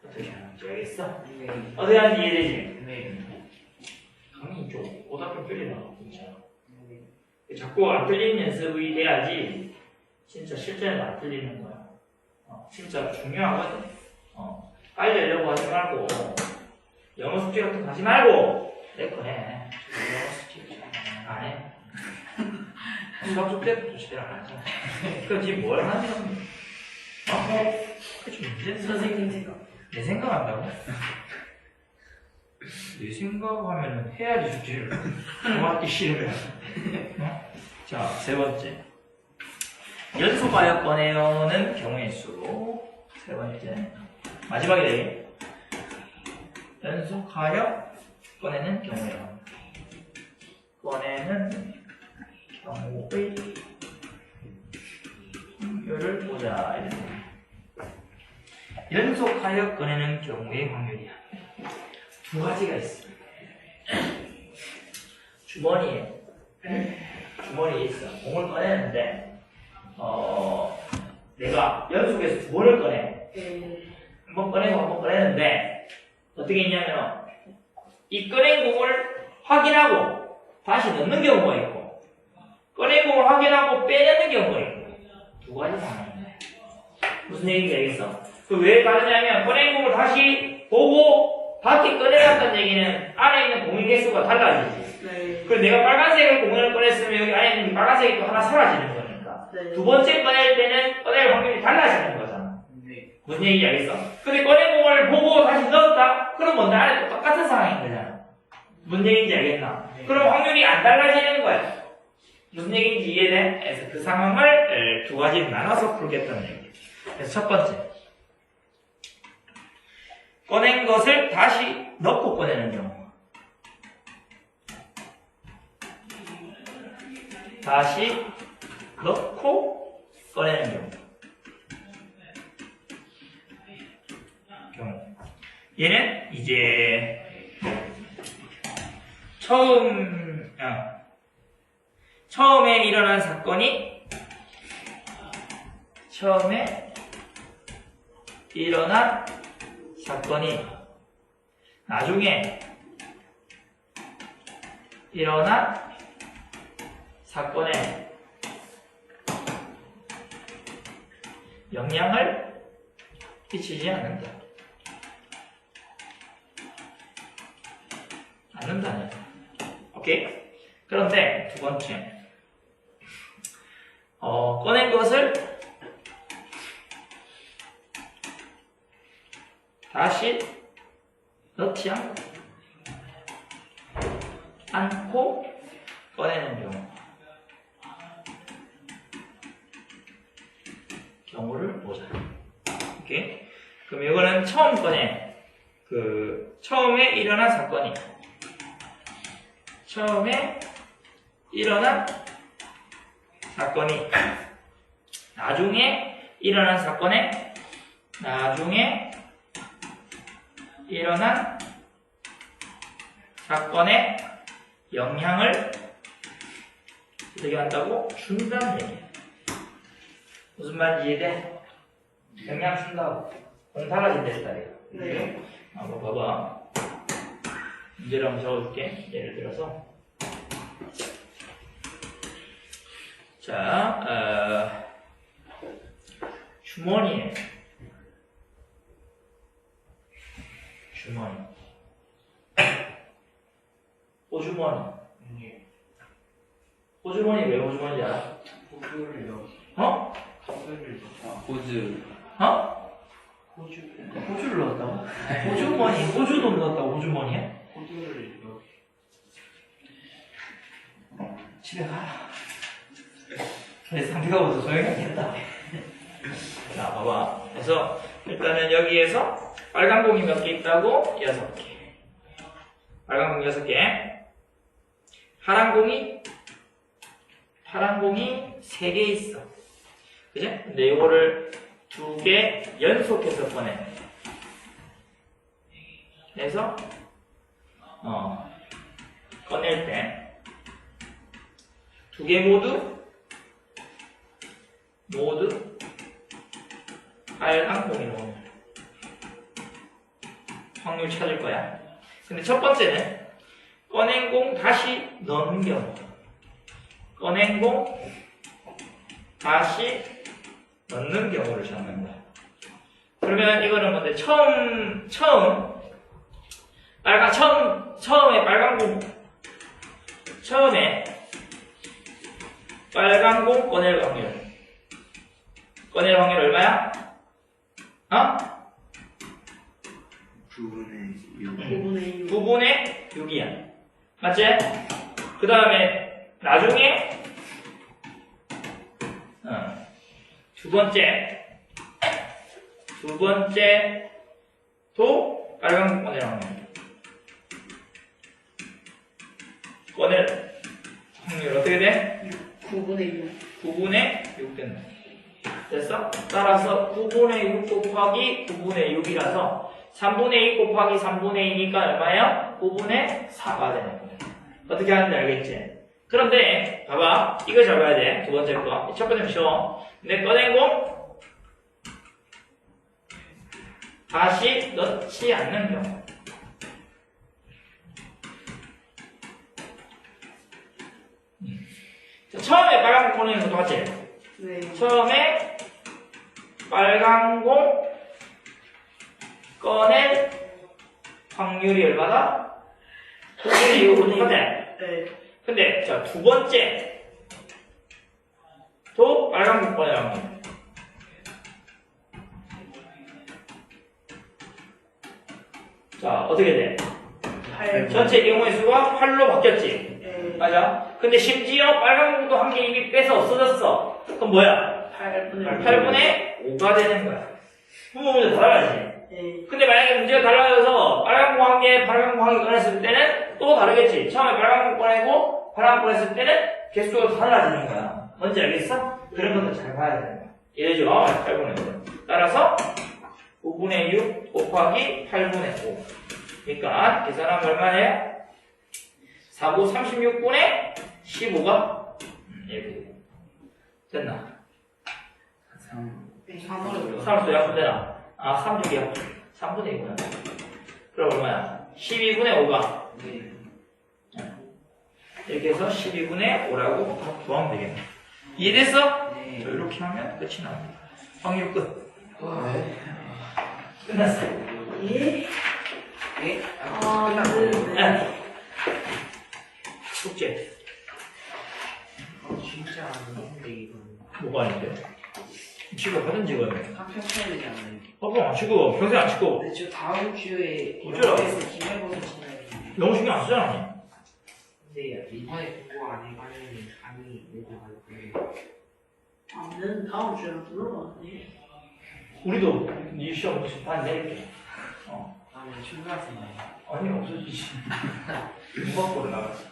어떻게 하는지 알겠어? 네. 어떻게 하는지 이해되지? 네. 강의 좀 오답 좀 끌리나 진짜. 자꾸 안 틀리는 연습이 돼야지 진짜 실전에도 안 틀리는 거야. 진짜 중요하거든. 빨리 하려고 하지 말고 영어 숙제 같은 거 하지 말고 내 거 해. 영어 숙제 안 해. 수학 숙제도 제대로 안 하잖아. 그럼 지금 뭘 하는 거야? 선생님 생각. 내 생각한다고? 내 생각하면 해야지 숙제를. 정확히 싫으면. 자, 세 번째. 연소가역 꺼내는 경우의 수. 세 번째. 마지막이래. 연소가역 꺼내는 경우의 확률을 보자. 연속하여 꺼내는 경우의 확률이야. 두 가지가 있어. 주머니에 있어. 공을 꺼내는데, 내가 연속해서 두 번을 꺼내. 예. 한 번 꺼내고 한 번 꺼내는데, 어떻게 했냐면, 이 꺼낸 공을 확인하고 다시 넣는 경우가 있고 꺼낸 공을 확인하고 빼내는 경우가 있고 두 가지 상황입니다. 무슨 얘기인지 알겠어? 그 왜 다르냐면 꺼낸 공을 다시 보고 밖에 꺼내놨다는 얘기는 안에 있는 공의 개수가 달라지지. 네. 그리고 내가 빨간색을 공을 꺼냈으면 여기 안에 있는 빨간색이 또 하나 사라지는 거니까. 네. 두 번째 꺼낼 때는 꺼낼 확률이 달라지는 거잖아. 네. 무슨 얘기인지 알겠어? 근데 꺼낸 공을 보고 다시 넣었다? 그러면 내 안에 또 똑같은 상황인 거잖아. 무슨 얘기인지 알겠나? 네. 그럼 확률이 안 달라지는 거야. 무슨 얘기인지 이해돼? 그래서 그 상황을 두 가지로 나눠서 풀겠다는 얘기야. 그래서 첫 번째. 꺼낸 것을 다시 넣고 꺼내는 경우. 다시 넣고 꺼내는 경우. 얘는 이제 처음에 일어난 사건이 나중에 일어난 사건에 영향을 끼치지 않는다. 않는다네. 오케이? 그런데 두 번째. 꺼낸 것을 다시 넣지 않고 꺼내는 경우를 보자. 오케이? 그럼 이거는 처음에 일어난 사건이 나중에 일어난 사건에 영향을 어떻게 한다고? 준다는 얘기야. 무슨 말인지 이해돼? 영향 준다고. 공 달라진다 했다. 네. 한번 봐봐. 문제를 한번 적어줄게. 예를 들어서. 자, 주머니. 호주머니. 호주머니 왜 호주머니인지 알아? 호주를 넣어. 어? 호주를 넣어. 호주. 어? 호주. 호주를 넣었다고? 호주머니. 호주도 넣었다고 호주머니에? 호주를 넣어. 집에 가라. 그래서 상대가 없어서 소용이 없겠다. 자, 봐봐. 그래서 일단은 여기에서 빨간 공이 몇 개 있다고? 6개. 빨간 공 6개. 파란 공이 3개 있어. 그죠? 근데 이거를 2개 연속해서 꺼내. 그래서 꺼낼 때 2개 모두 빨간 공이 나오는 확률 찾을 거야. 근데 첫 번째는 꺼낸 공 다시 넣는 경우. 꺼낸 공 다시 넣는 경우를 찾는 거야. 그러면 이거는 뭔데? 처음에 빨간 공 처음에 빨간 공 꺼낼 확률. 꺼낼 확률 얼마야? 9분의 6. 9분의 6. 9분의 6이야. 맞지? 그 다음에 나중에 두 번째도 빨간 공 꺼낼 확률. 꺼낼 확률 어떻게 돼? 9분의 6. 9분의 6 된다. 됐어? 따라서 9분의 6 곱하기 9분의 6이라서 3분의 2 곱하기 3분의 2니까 얼마예요? 9분의 4가 되는 거야. 어떻게 하는지 알겠지? 그런데 봐봐. 이거 잡아야 돼. 두 번째 거. 첫 번째는 쉬워. 근데 꺼낸 공 다시 넣지 않는 경우. 자, 처음에 빨간 공 꺼내는 것도 같지? 네. 처음에 빨간 공 꺼낼 확률이 얼마다? 5분의 2하고 똑같아. 네. 근데 자, 두 번째 또 빨간 공 꺼낼 확률. 자, 어떻게 돼? 8. 전체 이용의 수가 8로 바뀌었지? 네. 맞아. 근데 심지어 빨간 공도 한 개 이미 빼서 없어졌어. 그럼 뭐야? 8분의 8분의 5가 되는 거야. 그럼 문제 달라야지. 네. 근데 만약에 문제가 달라져서 빨간 공 한 개, 빨간 공 한 개 꺼냈을 때는 또 다르겠지. 처음에 빨간 공 꺼내고 파란 공 꺼냈을 때는 개수가 달라지는 거야. 뭔지 알겠어? 그런 것도 잘 봐야 되는 거야. 예를 들어 8분의 5. 따라서 5분의 6 곱하기 8분의 5. 그러니까 계산하면 얼마예요? 4고 36분의 15가 이렇게 됐나? 3. 3으로 3도 약분되나? 아, 3죽이야. 3분의 2구나. 그럼 얼마야? 12분의 5가. 네. 이렇게 해서 12분의 5라고 구하면 되겠네. 이해됐어? 네. 저 이렇게 하면 끝이 납니다. 확률 끝. 네. 끝났어. 예? 네? 아, 끝났어요. 네. 숙제. 진짜 안 했는데 이거는 뭐가 아닌데? 지금 하든지 이거는. 학교 쳐야 되지 않나요? 안 치고, 평소에 안 치고. 근데 저 다음 주에 어쩌라? 영어에서 기말고사 치나요? 너무 신경 안 쓰잖아. 근데 이번에 공부 안 해가지고 감이 내려가지고 아, 는 다음 주에 불러봤네. 우리도 이 시험 무슨 반 내릴게. 다음에 출가했었나요? 아니, 없어지지. 문방구로 나갔어.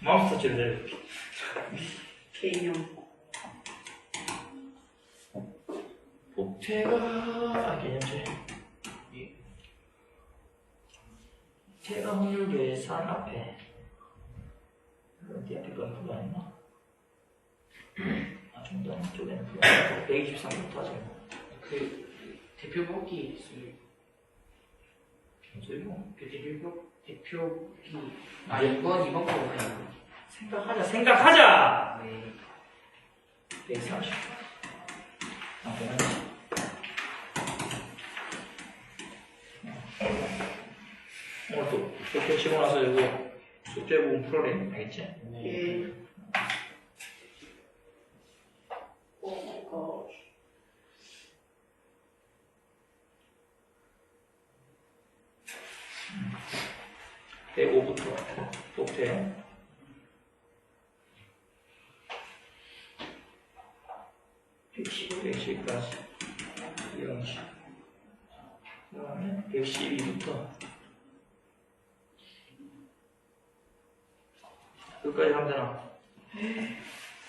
마음스터치를 내릴게. 개인형. 복태가 개념제. 복태가 확률 계산 앞에. 어디 앞에 건 그거 아니나? 아, 중간 쪽에는 그거 123부터 하자. 그 대표 뽑기 술 무슨 뭐? 그 대표 뽑기 아, 2번 거 뭐예요? 생각하자! 네. 130. 아, 130. 오늘 또 이렇게 치고 나서 이거 숙제 부분 풀어내. 알겠지? 예. 어, 105부터 복태. 백십, 110까지. 0시. 그 다음에 112부터. 끝까지 하면 되나?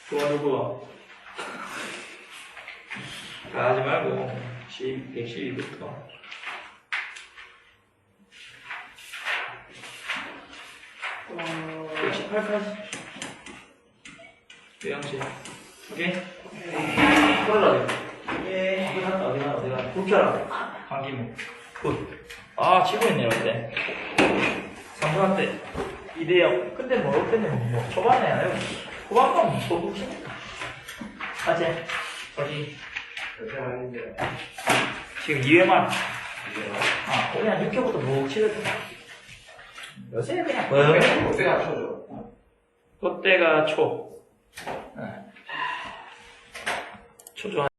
좋아, 누구? 다 하지 말고, 112부터. 어, 118까지. 요양실. 오케이? 풀어라, 예. 어디가? 불켜라. 감기무. 굿. 아, 치고 있네요, 근데. 3분 때 2대0. 근데 뭐, 그때는 뭐, 초반에 안 해요. 후반 가면 또 붙이니까. 맞지? 어디? 그렇게 하는데 지금 2회만. 아, 거기 한 6회부터 뭐 치거든. 요새 그냥 뭐, 롯데가 쳐줘. 롯데가 초. 초 좋아.